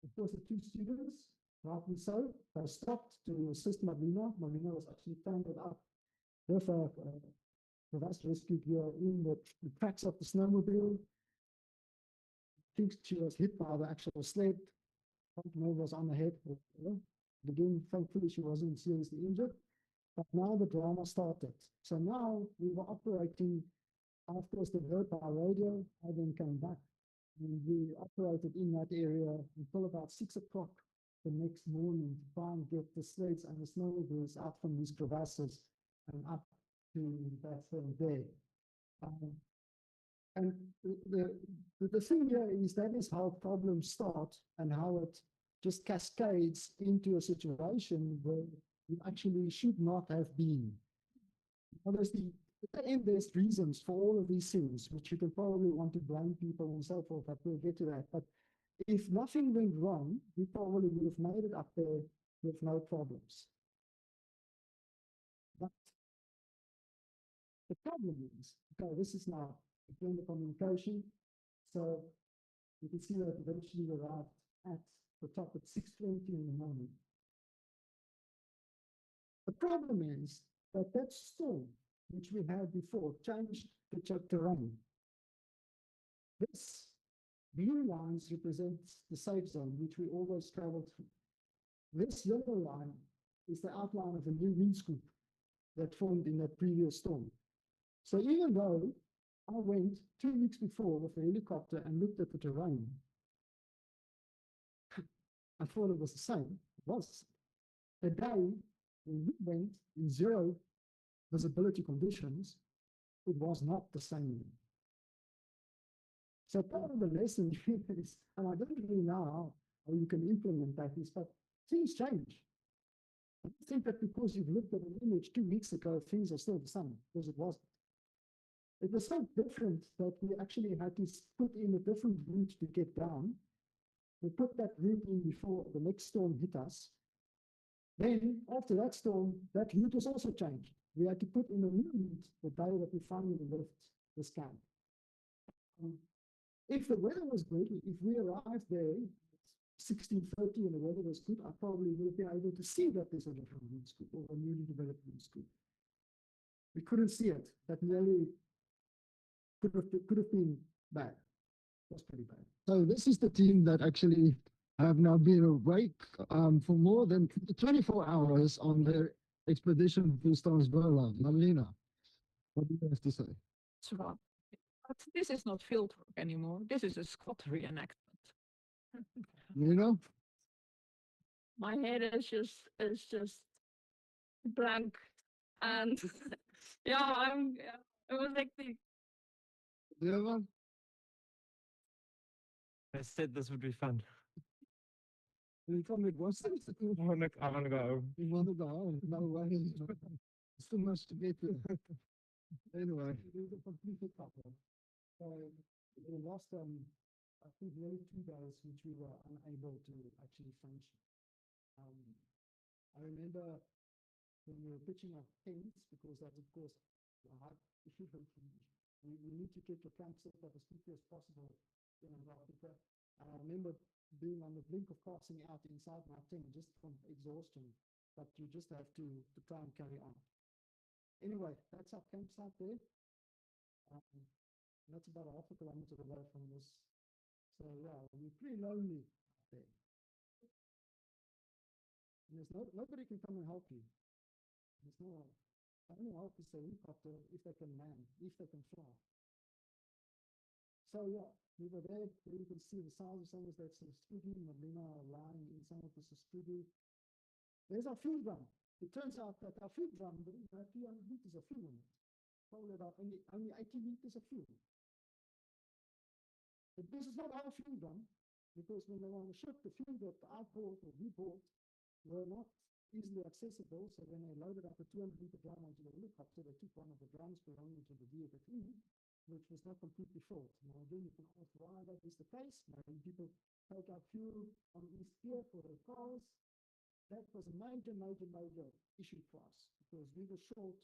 Of course, the two students, rightly so, they stopped to assist Marina. Marina was actually tangled up with a crevasse rescue gear in the tracks of the snowmobile. I think she was hit by the actual sled. Something was on the head. Again, thankfully, she wasn't seriously injured. But now the drama started. So now we were operating. Of course, they heard by radio. I then came back. And we operated in that area until about 6 o'clock the next morning to try and get the sleds and the snowmobiles out from these crevasses and up to that thing there. And the thing here is that is how problems start and how it just cascades into a situation where you actually should not have been. Obviously, at the end, there's reasons for all of these things, which you can probably want to blame people and so forth, but we'll get to that. But if nothing went wrong, we probably would have made it up there with no problems. But the problem is, okay, this is now again the communication. So you can see that eventually we arrived at the top at 6:20 in the morning. The problem is that that storm, which we had before, changed the terrain. This blue lines represents the safe zone, which we always travel through. This yellow line is the outline of a new wind scoop that formed in that previous storm. So even though I went 2 weeks before with a helicopter and looked at the terrain, I thought it was the same. It was the day when we went in zero visibility conditions, it was not the same. So part of the lesson is, and I don't really know how you can implement that, is, but things change. I don't think that because you've looked at an image 2 weeks ago, things are still the same, because it wasn't. It was so different that we actually had to put in a different route to get down. We put that route in before the next storm hit us. Then, after that storm, that route was also changed. We had to put in a new route the day that we finally left the camp. If the weather was good, if we arrived there at 16:30 and the weather was good, I probably would have been able to see that there's a different wind scoop or a newly developed wind scoop. We couldn't see it. That nearly could have been bad. It was pretty bad. So this is the team that actually have now been awake for more than 24 hours on their expedition to Stansberla. Marlena, what do you have to say? But this is not field work anymore. This is a Scott reenactment. You know? My head is just blank, and yeah, it was hectic. The other one? I said this would be fun. You told me it wasn't. I want to go home. You want to go home? No way. It's too much to get to. Anyway, it was a complete problem. So we lost, I think, nearly 2 days, which we were unable to actually function. I remember when we were pitching our tents, because that's of course hard. You need to keep your camp set up as quickly as possible in Antarctica. And I remember being on the brink of passing out inside my tent just from exhaustion, but you just have to try and carry on. Anyway, that's our campsite there. That's about a half a kilometer away from this. So yeah, we're pretty lonely out there. And there's nobody can come and help you. There's no only help is the helicopter if they can man, if they can fly. So yeah, we were there. You can see the size of some of that's Sprugi, Madina lying in some of this Sprugi. There's our fuel drum. It turns out that our fuel drum, there are 200 liters of fuel in it. Probably about only 80 liters of fuel. But this is not our fuel drum, because when they were on the ship, the fuel that I bought or we bought were not easily accessible. So when they loaded up a 200-liter drum onto the helicopter, they took one of the drums belonging to the VFFE, which was not completely filled. Now again, you can ask why that is the case. Maybe people take out fuel on East Pier for their cars. That was a major issue for us, because we were short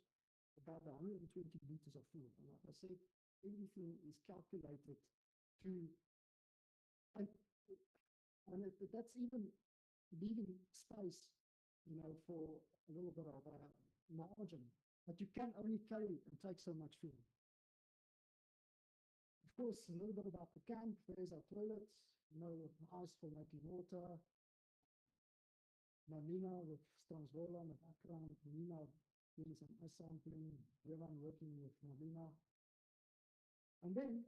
about 120 liters of fuel. And like I said, everything is calculated to, and that's even leaving space, for a little bit of margin. But you can only carry and take so much fuel. Of course, a little bit about the camp. There's our toilets, ice for making water. Nina with Stanswela in the background. Nina doing some ice sampling. Everyone working with Nina. And then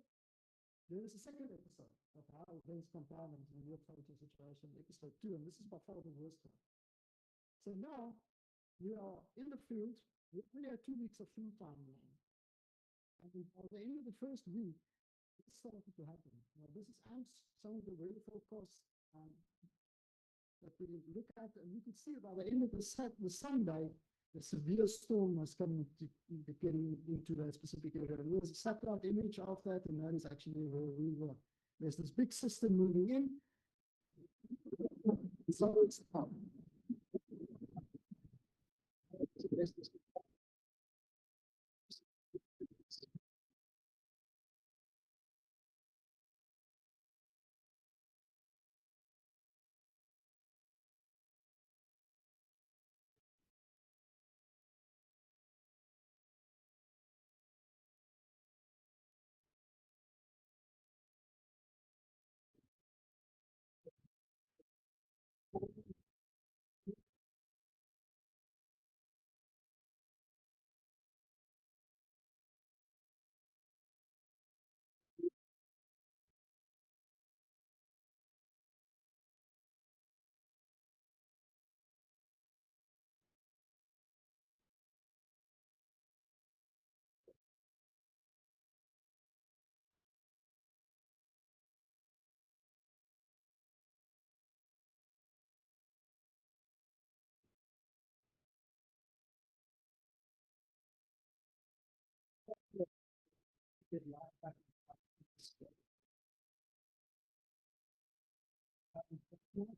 there is a second episode of how events compound into the real photo situation, episode 2, and this is by far the worst one. So now we are in the field. We only had 2 weeks of field time now. And by the end of the first week, it started to happen. Now, this is some of the weather forecasts that we look at, and you can see by the end of the Sunday, the severe storm was coming to getting into that specific area. And there was a satellite image of that, and that is actually where we were. There's this big system moving in. So it's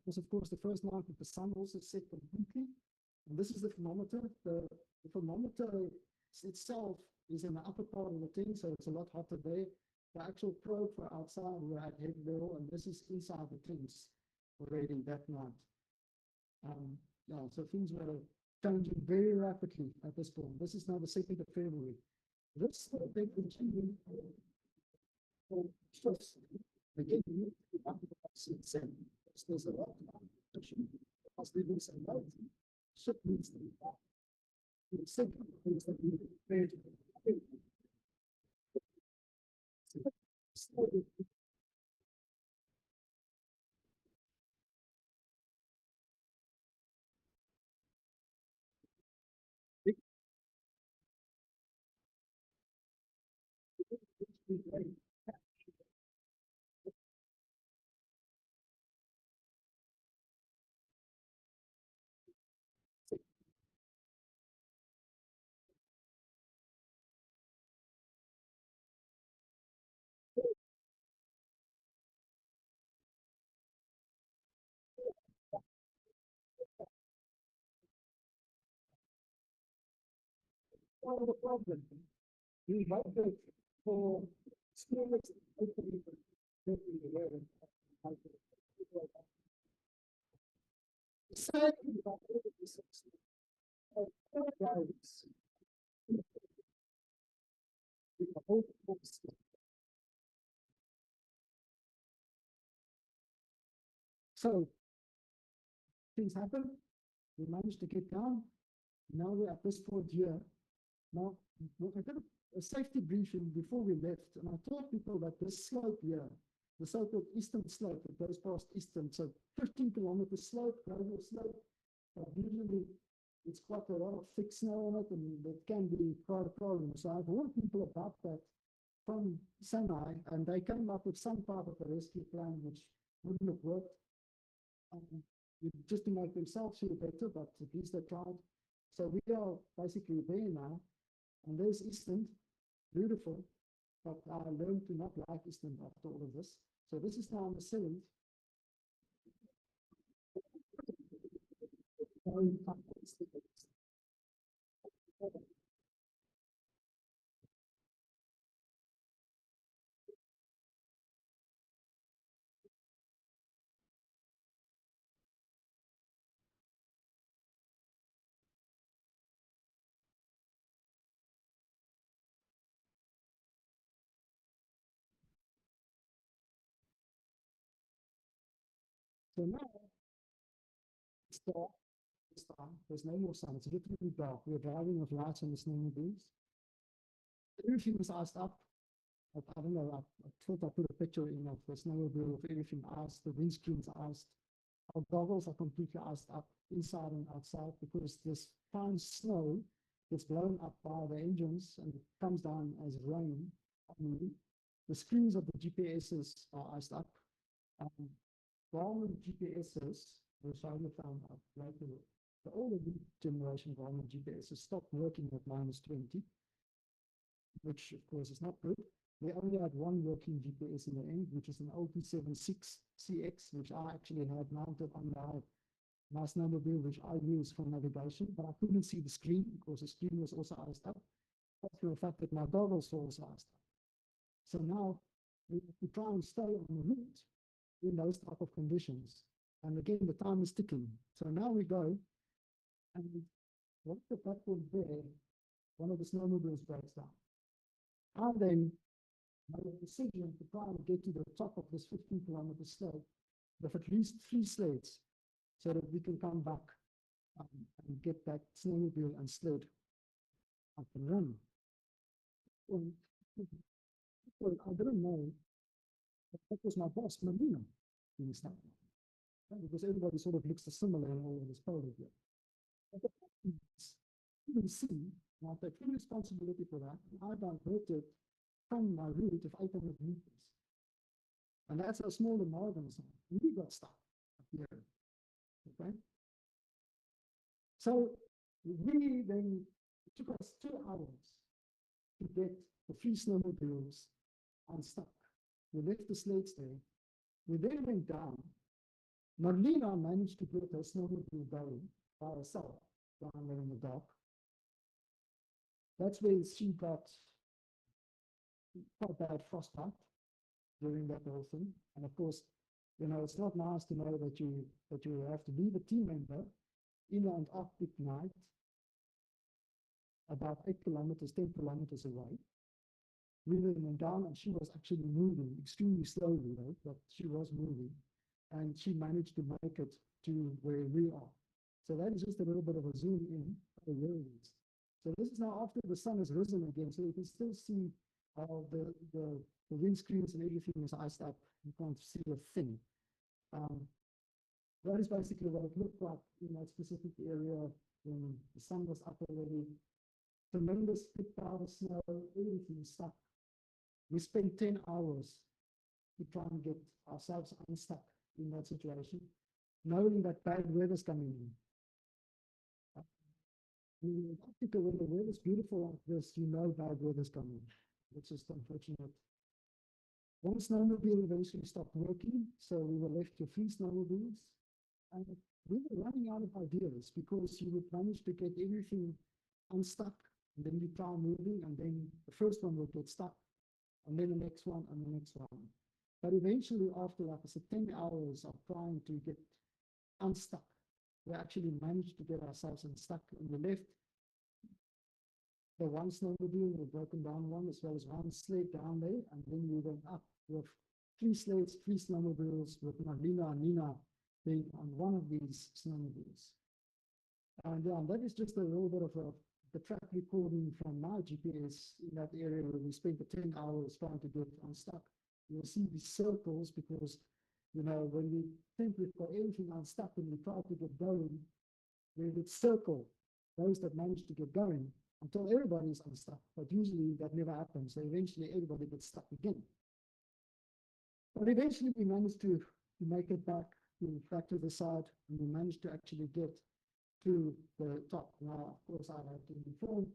was, of course, the first night that the sun also set completely. And this is the thermometer. The thermometer itself is in the upper part of the thing, so it's a lot hotter there. The actual probe for outside, we had head level, and this is inside the things already that night. Yeah, so things were changing very rapidly at this point. This is now the 2nd of February. This big continuing stress. Again, you need to be up since then. There's a lot of competition. Because there is a lot. Ship needs to be back. The second things that we prepared. Well, the problem, we voted for students. So things happen. We managed to get down. Now we're at this point here. Now, I did a safety briefing before we left, and I told people that this slope here, the so-called eastern slope that goes past eastern, so 15-kilometer slope, gradual slope, but usually it's quite a lot of thick snow on it, and it can be quite a problem. So I've warned people about that from Sinai, and they came up with some part of the rescue plan which wouldn't have worked. Just to make themselves feel better, but at least they tried. So we are basically there now, and there's Eastern, beautiful, but I learned to not like Eastern after all of this. So this is now on the 7th. So now it's dark. It's dark. There's no more sun. It's literally dark. We're driving with lights on the snowmobiles. Everything is iced up. I don't know. I thought I put a picture in of the snowmobile with everything iced. The windscreen's iced. Our goggles are completely iced up inside and outside because this fine snow gets blown up by the engines and it comes down as rain. The screens of the GPSs are iced up. Garmin GPSs, which I only found out later, the older generation Garmin GPSs stopped working at -20, which of course is not good. We only had one working GPS in the end, which is an LT76CX, which I actually had mounted on my snowmobile, which I use for navigation, but I couldn't see the screen because the screen was also iced up. That's the fact that my goggles were also iced up. So now we have to try and stay on the route in those type of conditions. And again, the time is ticking. So now we go, and once the platform there, one of the snowmobiles breaks down. I then made a decision to try and get to the top of this 15-kilometer slope with at least 3 sleds so that we can come back and get that snowmobile and sled up and run. Well, I didn't know that was my boss, Marina, in this time. Because everybody sort of looks similar in all of this photo here. You can see, I take full responsibility for that. I diverted from my route of 800 meters. And that's how small the margins are. We got stuck up here. Okay. So we then, it took us 2 hours to get the 3 snowmobiles unstuck. We left the sleds there. We then went down. Marlena managed to get her snowmobile going by herself down there in the dock. That's where she got quite bad frostbite during that whole thing. And of course, you know, it's not nice to know that you have to leave a team member in the Antarctic night about 8 kilometers, 10 kilometers away. We went down and she was actually moving extremely slowly, though, but she was moving. And she managed to make it to where we are. So that is just a little bit of a zoom in of where it is. So this is now after the sun has risen again, so you can still see how the windscreens and everything is iced up. You can't see a thing. That is basically what it looked like in that specific area when the sun was up already. Tremendous thick powder snow, everything stuck. We spent 10 hours to try and get ourselves unstuck in that situation, knowing that bad weather's coming in. In Antarctica, when the weather's beautiful like this, you know bad weather's coming. It's just unfortunate. One snowmobile eventually stopped working, so we were left with 3 snowmobiles. And we were running out of ideas because you would manage to get everything unstuck And then we try moving, and then the first one will get stuck, and then the next one, and the next one. But eventually, after like I said, 10 hours of trying to get unstuck, we actually managed to get ourselves unstuck. On the left, the one snowmobile, we broken down one, as well as one sled down there, and then we went up with 3 sleds, 3 snowmobiles, with Marlena and Nina being on one of these snowmobiles. And that is just a little bit of the track recording from my GPS in that area where we spent the 10 hours trying to get unstuck. You'll see these circles because, you know, when we think we've got everything unstuck and we try to get going, we would circle those that manage to get going until everybody's unstuck. But usually that never happens. So eventually everybody gets stuck again. But eventually we managed to make it back to the side, and we managed to actually get to the top. Now, of course, I have to inform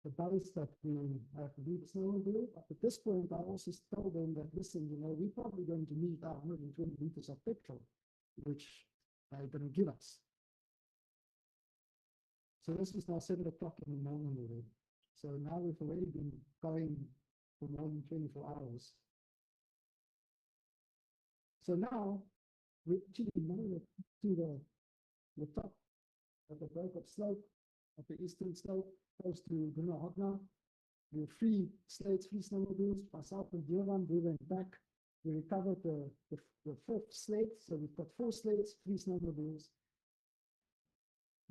the base that we have to do the snowmobile. But at this point, I also told them that, listen, you know, we're probably going to need 120 liters of petrol, which they didn't give us. So this is now 7 o'clock in the morning already. So now we've already been going for more than 24 hours. So now we actually made it to the top of the break-up slope of the eastern slope, close to Brunahotna. We have 3 sleds, 3 snowmobiles, myself and Johan. We went back. We recovered the 4th sled. So we've got 4 sleds, 3 snowmobiles.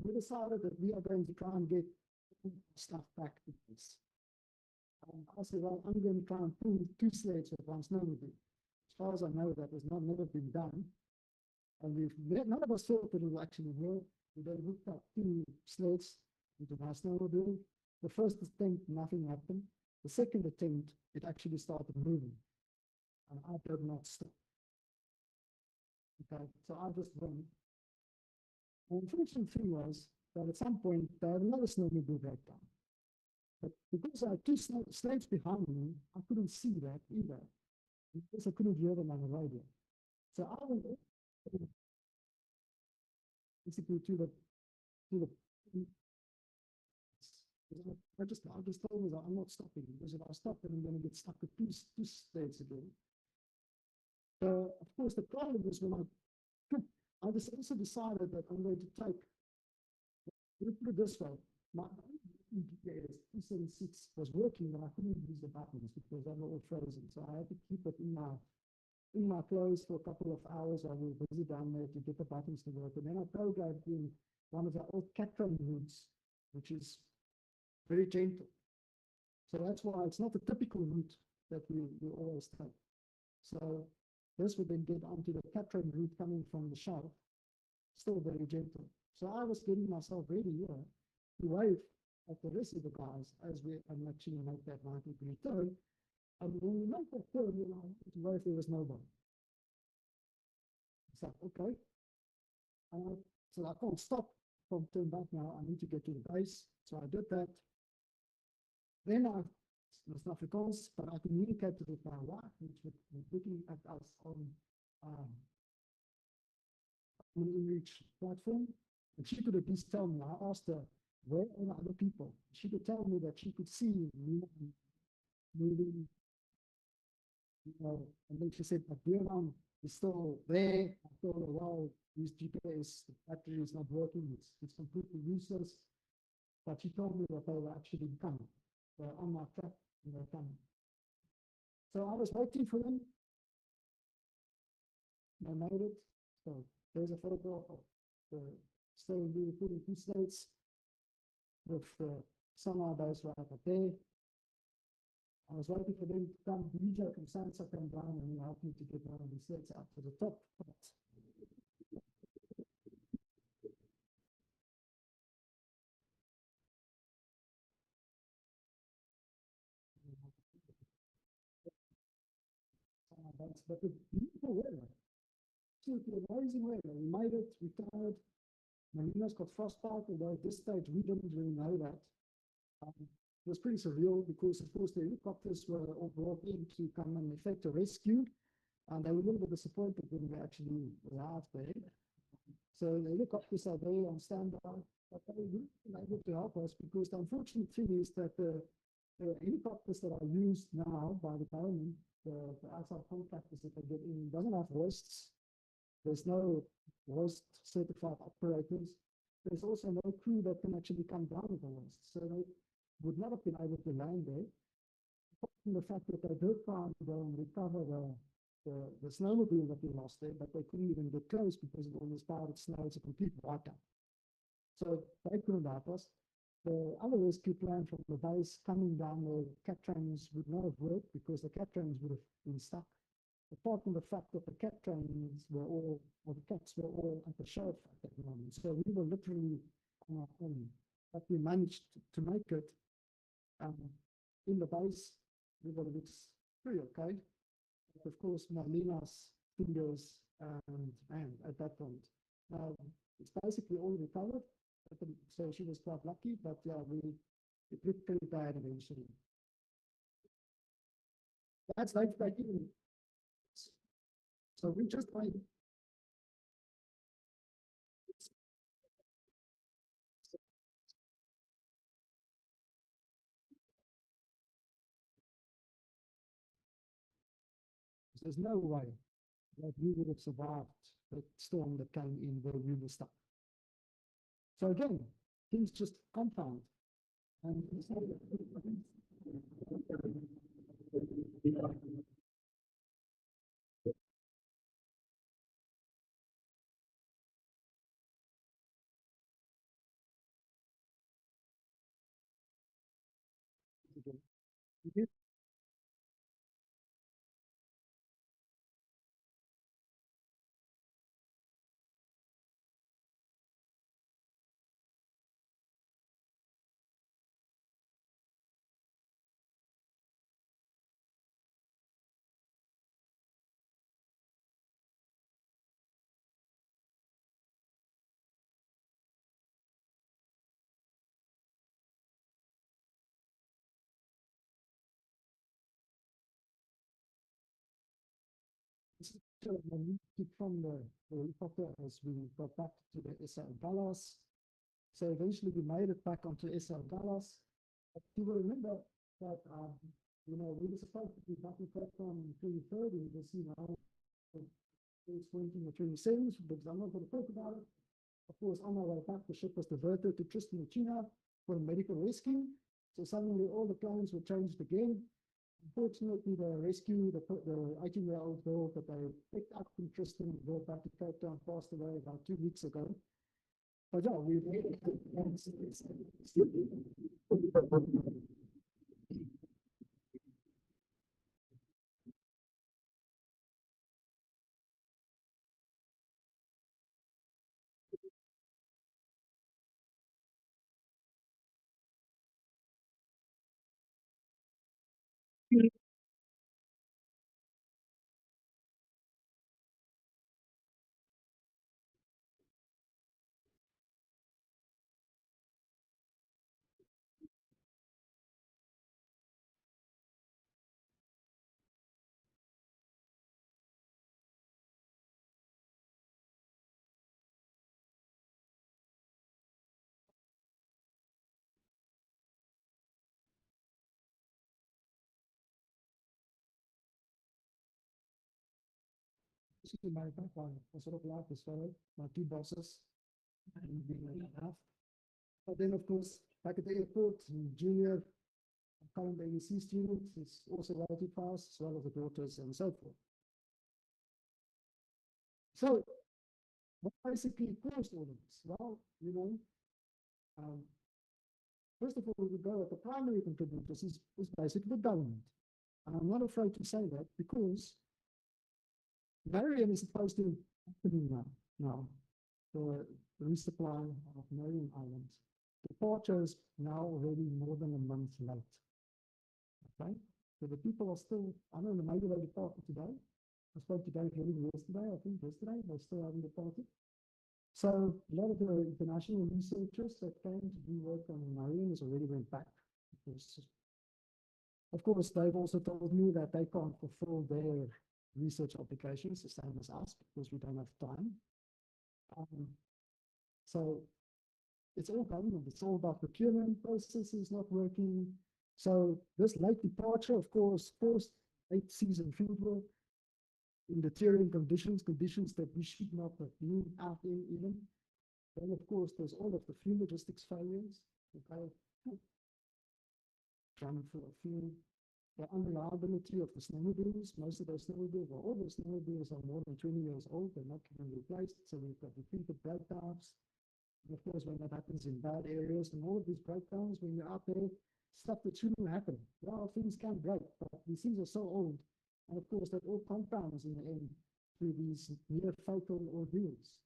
We decided that we are going to try and get stuff back to this. I said, well, I'm going to try and pull 2 sleds with 1 snowmobile. As far as I know, that has never been done. And none of us thought that it would actually work. We then hooked up 2 sleds into my snowmobile. The first attempt, nothing happened. The second attempt, it actually started moving. And I did not stop. Okay, so I just went. The unfortunate thing was that at some point, they had another snowmobile breakdown. But because I had 2 sleds behind me, I couldn't see that either. Because I couldn't hear them on the radio. So I went basically to the I just told me that I'm not stopping, because if I stop, then I'm going to get stuck with 2 sleds again. So of course the problem is when I just also decided that I'm going to take, let me put it this way, my GPS 276 was working, but I couldn't use the buttons because they were all frozen. So I had to keep it in my clothes for a couple of hours. I was busy down there to get the buttons to work. And then I programmed in one of the old Catron routes, which is very gentle. So that's why it's not a typical route that we always take. So this would then get onto the Catron route coming from the shelf, still very gentle. So I was getting myself ready here to wave at the rest of the guys as we actually make that 90-degree turn. And when we make that turn, you know, to wave, there was nobody. So, okay. So I can't stop from turn back now. I need to get to the base. So I did that. Then it's not Afrikaans, but I communicated with my wife, which was looking at us on an inReach platform. And she could at least tell me. I asked her, where are the other people? She could tell me that she could see me moving, you know, and then she said, but Johan is still there. I told her, well, his GPS, the battery is not working, it's completely useless. But she told me that they were actually coming. They're on my track and they're coming. So I was waiting for them. They made it. So there's a photograph of the still putting 2 sleds with the sonar base right up there. I was waiting for them to come. UJ from Sansa came down and helped me to get one of the sleds up to the top. But the beautiful weather, absolutely amazing weather. We made it, we tired. Marina's got frostbite, although at this stage we didn't really know that. It was pretty surreal because, of course, the helicopters were all brought in to come and effect a rescue. And they were a little bit disappointed when we actually arrived there. So the helicopters are there on standby. But they wouldn't be able to help us because the unfortunate thing is that the helicopters that are used now by the government, the outside contractors that they get in, doesn't have hoists. There's no hoist certified operators. There's also no crew that can actually come down with the hoist. So they would not have been able to land there. Apart from the fact that they did try and go and recover the snowmobile that we lost there, but they couldn't even get close because of all this powdered snow. It's a complete whiteout. So they couldn't help us. The other rescue plan from the base coming down, the cat trains would not have worked because the cat trains would have been stuck. Apart from the fact that the cat trains were all, or the cats were all at the shelf at that moment. So we were literally on our own. But we managed to make it in the base. We were pretty okay. But of course, Marlena's fingers and hand at that point. It's basically all recovered. So she was quite lucky, but yeah, it looked pretty bad eventually. That's life taking. So we just made there's no way that we would have survived the storm that came in where we were stuck. So again, things just compound. And from the helicopter as we got back to the SL Dallas. So eventually we made it back onto SL Dallas. But you will remember that, we were supposed to be back in Cape Town on 2030. We'll see now it's 20 or 27th, because I'm not going to talk about it. Of course, on our way back, the ship was diverted to Tristan China for medical rescue. So suddenly all the plans were changed again. Unfortunately, the rescue, the 18-year-old girl that they picked up from Tristan and brought back to Cape Town passed away about 2 weeks ago. But yeah, we made it. This is my background. I sort of like this fellow, my two bosses, and being like enough. But then, of course, back at the airport, junior current ABC student is also relative fast, as well as the daughters and so forth. So, what basically caused all of this? Well, first of all, we go at the primary contributors is basically the government. And I'm not afraid to say that because Marion is supposed to happen now. The resupply of Marion Island. Departure is now already more than a month late. Okay, so the people are still, I don't know, maybe they departed today. I spoke to Dave Henning yesterday, I think yesterday, they still haven't departed. So a lot of the international researchers that came to do work on Marion has already went back. Because, of course, they've also told me that they can't fulfill their research obligations the same as us because we don't have time. So it's all government. It's all about procurement processes not working. So this late departure, of course, forced 8-season field work in deteriorating conditions that we should not have been out in even. Then, of course, there's all of the fuel logistics failures. Okay. Trying for fuel. The unreliability of the snowmobiles. Most of those snowmobiles, or all the snowmobiles are more than 20 years old. They're not being replaced. So we've got repeated breakdowns. And of course, when that happens in bad areas and all of these breakdowns, when you're out there, stuff that shouldn't happen. Well, things can break, but these things are so old. And of course, that all compounds in the end through these near fatal ordeals.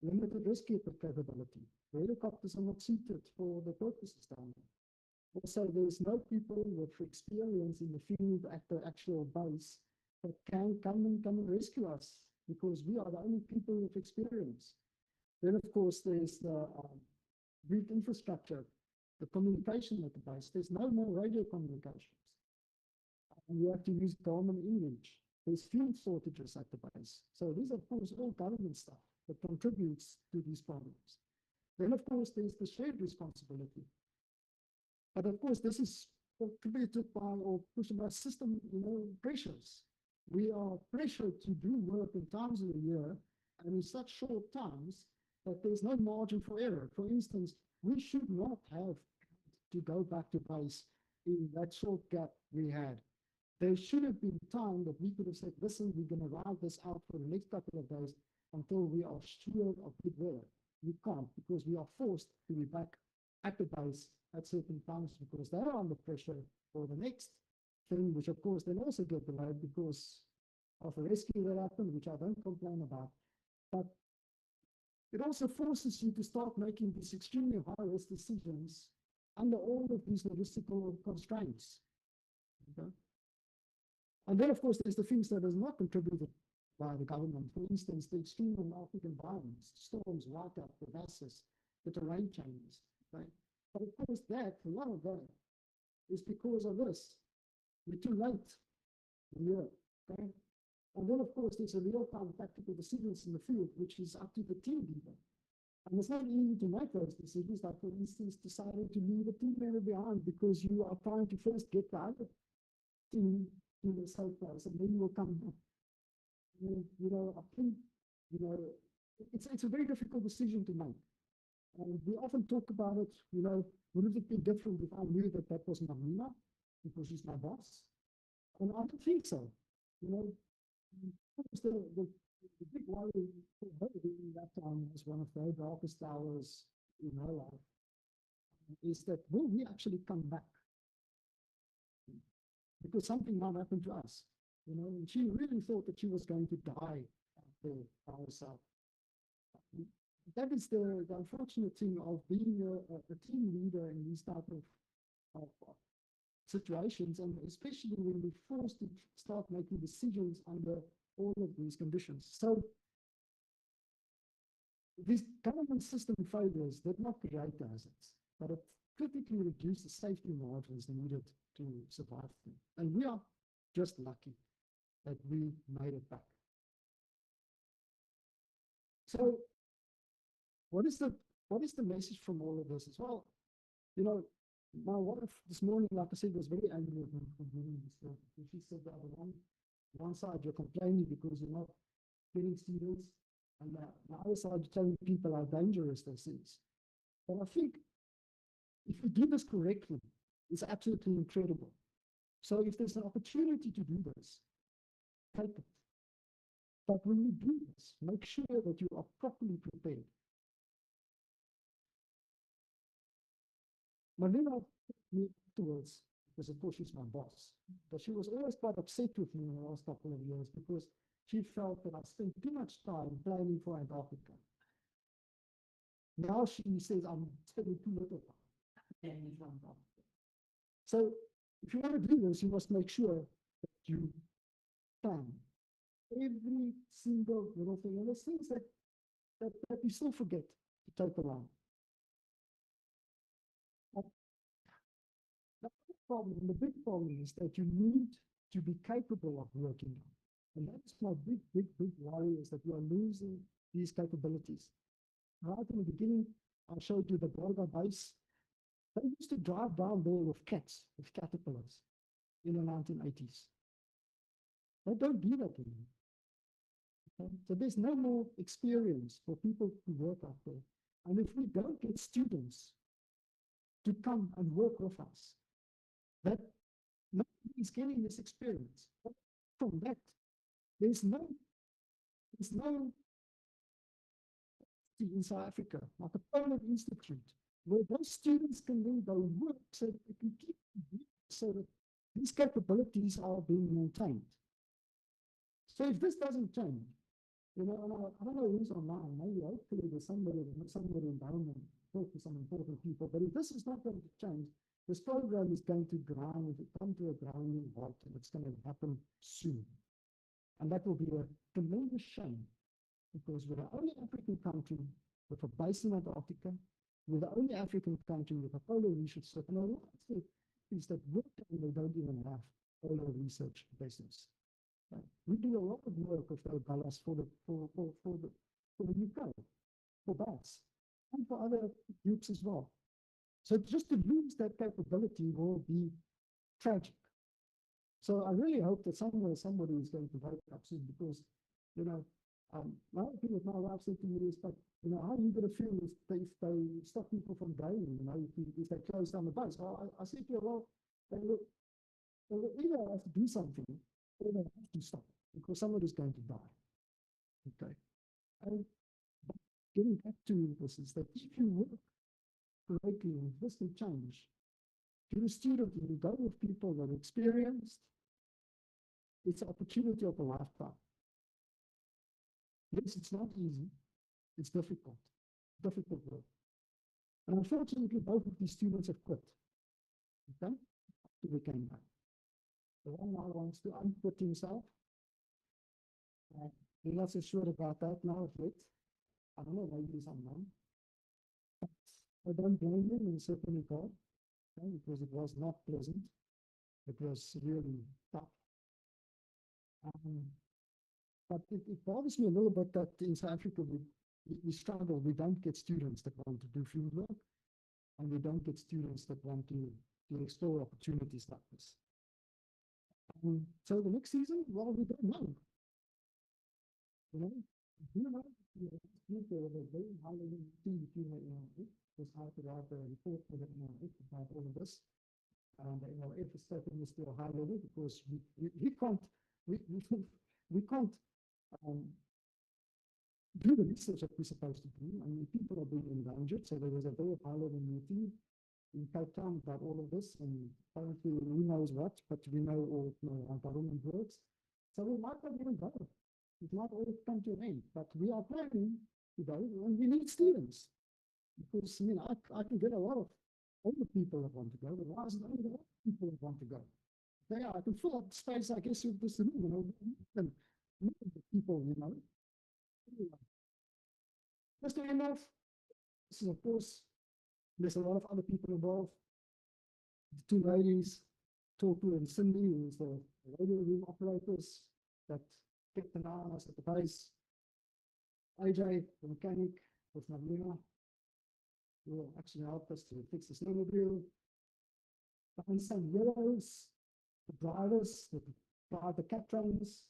Limited rescue capability. Helicopters are not suited for the purposes down there. Also, there's no people with experience in the field at the actual base that can come and rescue us because we are the only people with experience. Then, of course, there's the grid infrastructure, the communication at the base. There's no more radio communications. And you have to use government English. There's field shortages at the base. So these are, of course, all government stuff that contributes to these problems. Then, of course, there's the shared responsibility. But of course, this is contributed by or pushed by system, pressures. We are pressured to do work in times of the year and in such short times that there's no margin for error. For instance, we should not have to go back to base in that short gap we had. There should have been time that we could have said, listen, we're going to ride this out for the next couple of days until we are sure of good weather. We can't because we are forced to be back at the base at certain times because they're under pressure for the next thing, which of course then also get delayed because of a rescue that happened, which I don't complain about. But it also forces you to start making these extremely high-risk decisions under all of these logistical constraints. Okay? And then, of course, there's the things that is not contributed by the government. For instance, the extreme Arctic environments, storms, whiteout, crevasses, the terrain changes. Right? But of course, a lot of that is because of this. We're too late in Europe. Okay? And then, of course, there's a real-time tactical decisions in the field, which is up to the team leader. And it's not easy to make those decisions, like, for instance, deciding to leave a team member behind because you are trying to first get the other team to the safe place, and then you will come back. I think, it's a very difficult decision to make. And we often talk about it, would it be different if I knew that that was Marina, because she's my boss? And I don't think so. The big worry for her in that time was one of the darkest hours in her life, is that will we actually come back? Because something might happen to us. And she really thought that she was going to die out there by herself. That is the unfortunate thing of being a team leader in these type of situations, and especially when we're forced to start making decisions under all of these conditions. So these government system failures did not create the hazards, but it critically reduced the safety margins needed to survive them. And we are just lucky that we made it back. So what is the message from all of this as well? My wife this morning, like I said, was very angry with me for doing this. She said that on one side you're complaining because you're not getting students, and the other side you're telling people how dangerous this is. But I think if we do this correctly, it's absolutely incredible. So if there's an opportunity to do this, take it. But when you do this, make sure that you are properly prepared. Marlena me afterwards, because of course she's my boss, but she was always quite upset with me in the last couple of years because she felt that I spent too much time planning for Antarctica. Now she says I'm spending too little time planning for Antarctica. So if you want to do this, you must make sure that you plan every single little thing. And there's things that you still forget to take along. The big problem is that you need to be capable of working on. And that's my big worry, is that we are losing these capabilities. Right in the beginning, I showed you the Borga base. They used to drive down there with cats, with caterpillars in the 1980s. They don't do that anymore. Okay? So there's no more experience for people to work out there. And if we don't get students to come and work with us, that nobody is getting this experience. But from that, there's no in South Africa, like a Poland Institute, where those students can then go work so that they can keep so that these capabilities are being maintained. So if this doesn't change, you know, and I don't know who's online, maybe hopefully there's somebody in government, talk to some important people, but if this is not going to change, this program is going to come to a grinding halt, and it's going to happen soon. And that will be a tremendous shame, because we're the only African country with a base in Antarctica, we're the only African country with a polar research center, and a lot of things that work and they don't even have polar research bases. Right? We do a lot of work with the ballast for the UK, for bats, and for other groups as well. So just to lose that capability will be tragic. So I really hope that somewhere somebody is going to vote up soon, because, you know, my thing with my wife said to me is, but, you know, how are you going to feel if they stop people from going, you know, if they close down the base? Well, I said to her, well, they will either have to do something, or they have to stop, because somebody's going to die. Okay. And getting back to this is that if you work correctly, this will change. If you're a student and you go with people that are experienced, it's an opportunity of a lifetime. Yes, it's not easy. It's difficult work. And unfortunately, both of these students have quit. Okay? After they came back. The one now wants to unquit himself. We're not so sure about that now yet. I don't know, maybe he's unknown. But I don't blame him in a certain regard, okay, because it was not pleasant. It was really tough. But it bothers me a little bit that in South Africa we struggle. We don't get students that want to do field work, and we don't get students that want to explore opportunities like this. So the next season, well, we don't know. You know, there was a very high level team between the NLF, was how to write a report for the NLF about all of this. And the NLF is taking this to a high level, because we can't do the research that we're supposed to do. I mean, people are being endangered. So there was a very high level meeting in Cape Town about all of this, and apparently who knows what, but we know all how government works. So we might not even go. It might all come to an end, but we are planning to go, and we need students. Because, I mean, I can get a lot of older people that want to go, but why is it only the older people that want to go? Yeah, I can fill up space, I guess, with this room, you know, and the people, you know. Mr. Enough, this is, of course, there's a lot of other people involved. The two ladies, Toku and Cindy, who's the radio room operators that kept an eye on us at the base. AJ, the mechanic, with Navlina, who will actually help us to fix the snowmobile. The unsung heroes, the drivers, that drive the cat trains.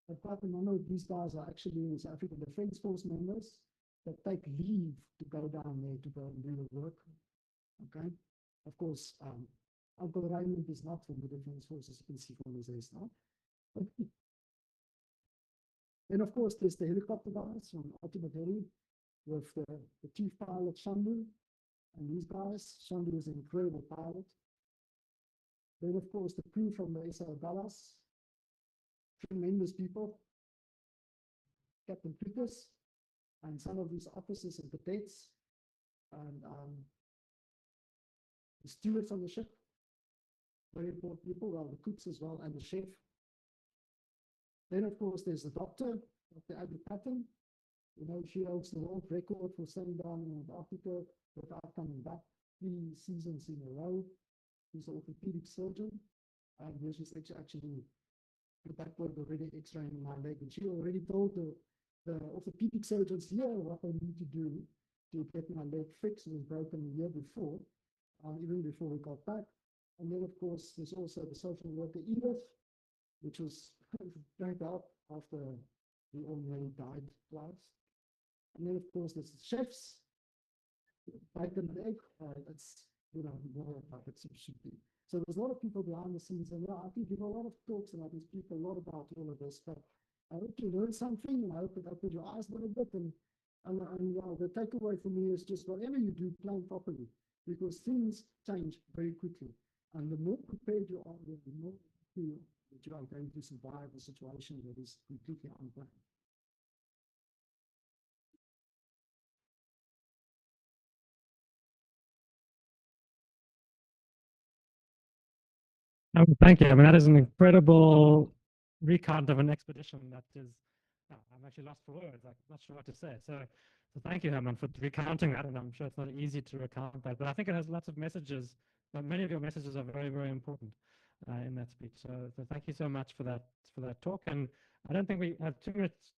And quite a number of these guys are actually South African Defence Force members that take leave to go down there to go and do the work. Okay. Of course, Uncle Raymond is not from the Defence Force, as you can see from his hairstyle. Then, of course, there's the helicopter guys from Ultimate Heli with the chief pilot, Shandu, and these guys. Shandu is an incredible pilot. Then, of course, the crew from the SA Dallas, tremendous people. Captain Peters, and some of these officers and cadets, and the stewards on the ship, very important people, well, the cooks as well, and the chef. Then, of course, there's the doctor, Dr. Abby Patton. You know, she holds the world record for sailing down in Antarctica without coming back 3 seasons in a row. She's an orthopedic surgeon, and she's actually the backward already x-raying my leg, and she already told the orthopedic surgeons here what they need to do to get my leg fixed. It was broken the year before, even before we got back. And then, of course, there's also the social worker Edith, which was dragged out after we all nearly died twice. And then, of course, there's the chefs, bacon and egg. That's, you know, more like it should be. So there's a lot of people behind the scenes, and I can give a lot of talks and I can speak a lot about all of this. But I hope you learned something, and I hope it opened your eyes a little bit. And the takeaway for me is just whatever you do, plan properly, because things change very quickly. And the more prepared you are, the more you feel that you are going to survive a situation that is completely unplanned. Thank you. I mean, that is an incredible recount of an expedition that is, I'm actually lost for words. I'm not sure what to say. So thank you, Herman, for recounting that. And I'm sure it's not easy to recount that, but I think it has lots of messages. Many of your messages are very, very important in that speech. So thank you so much for that talk. And I don't think we have 2 minutes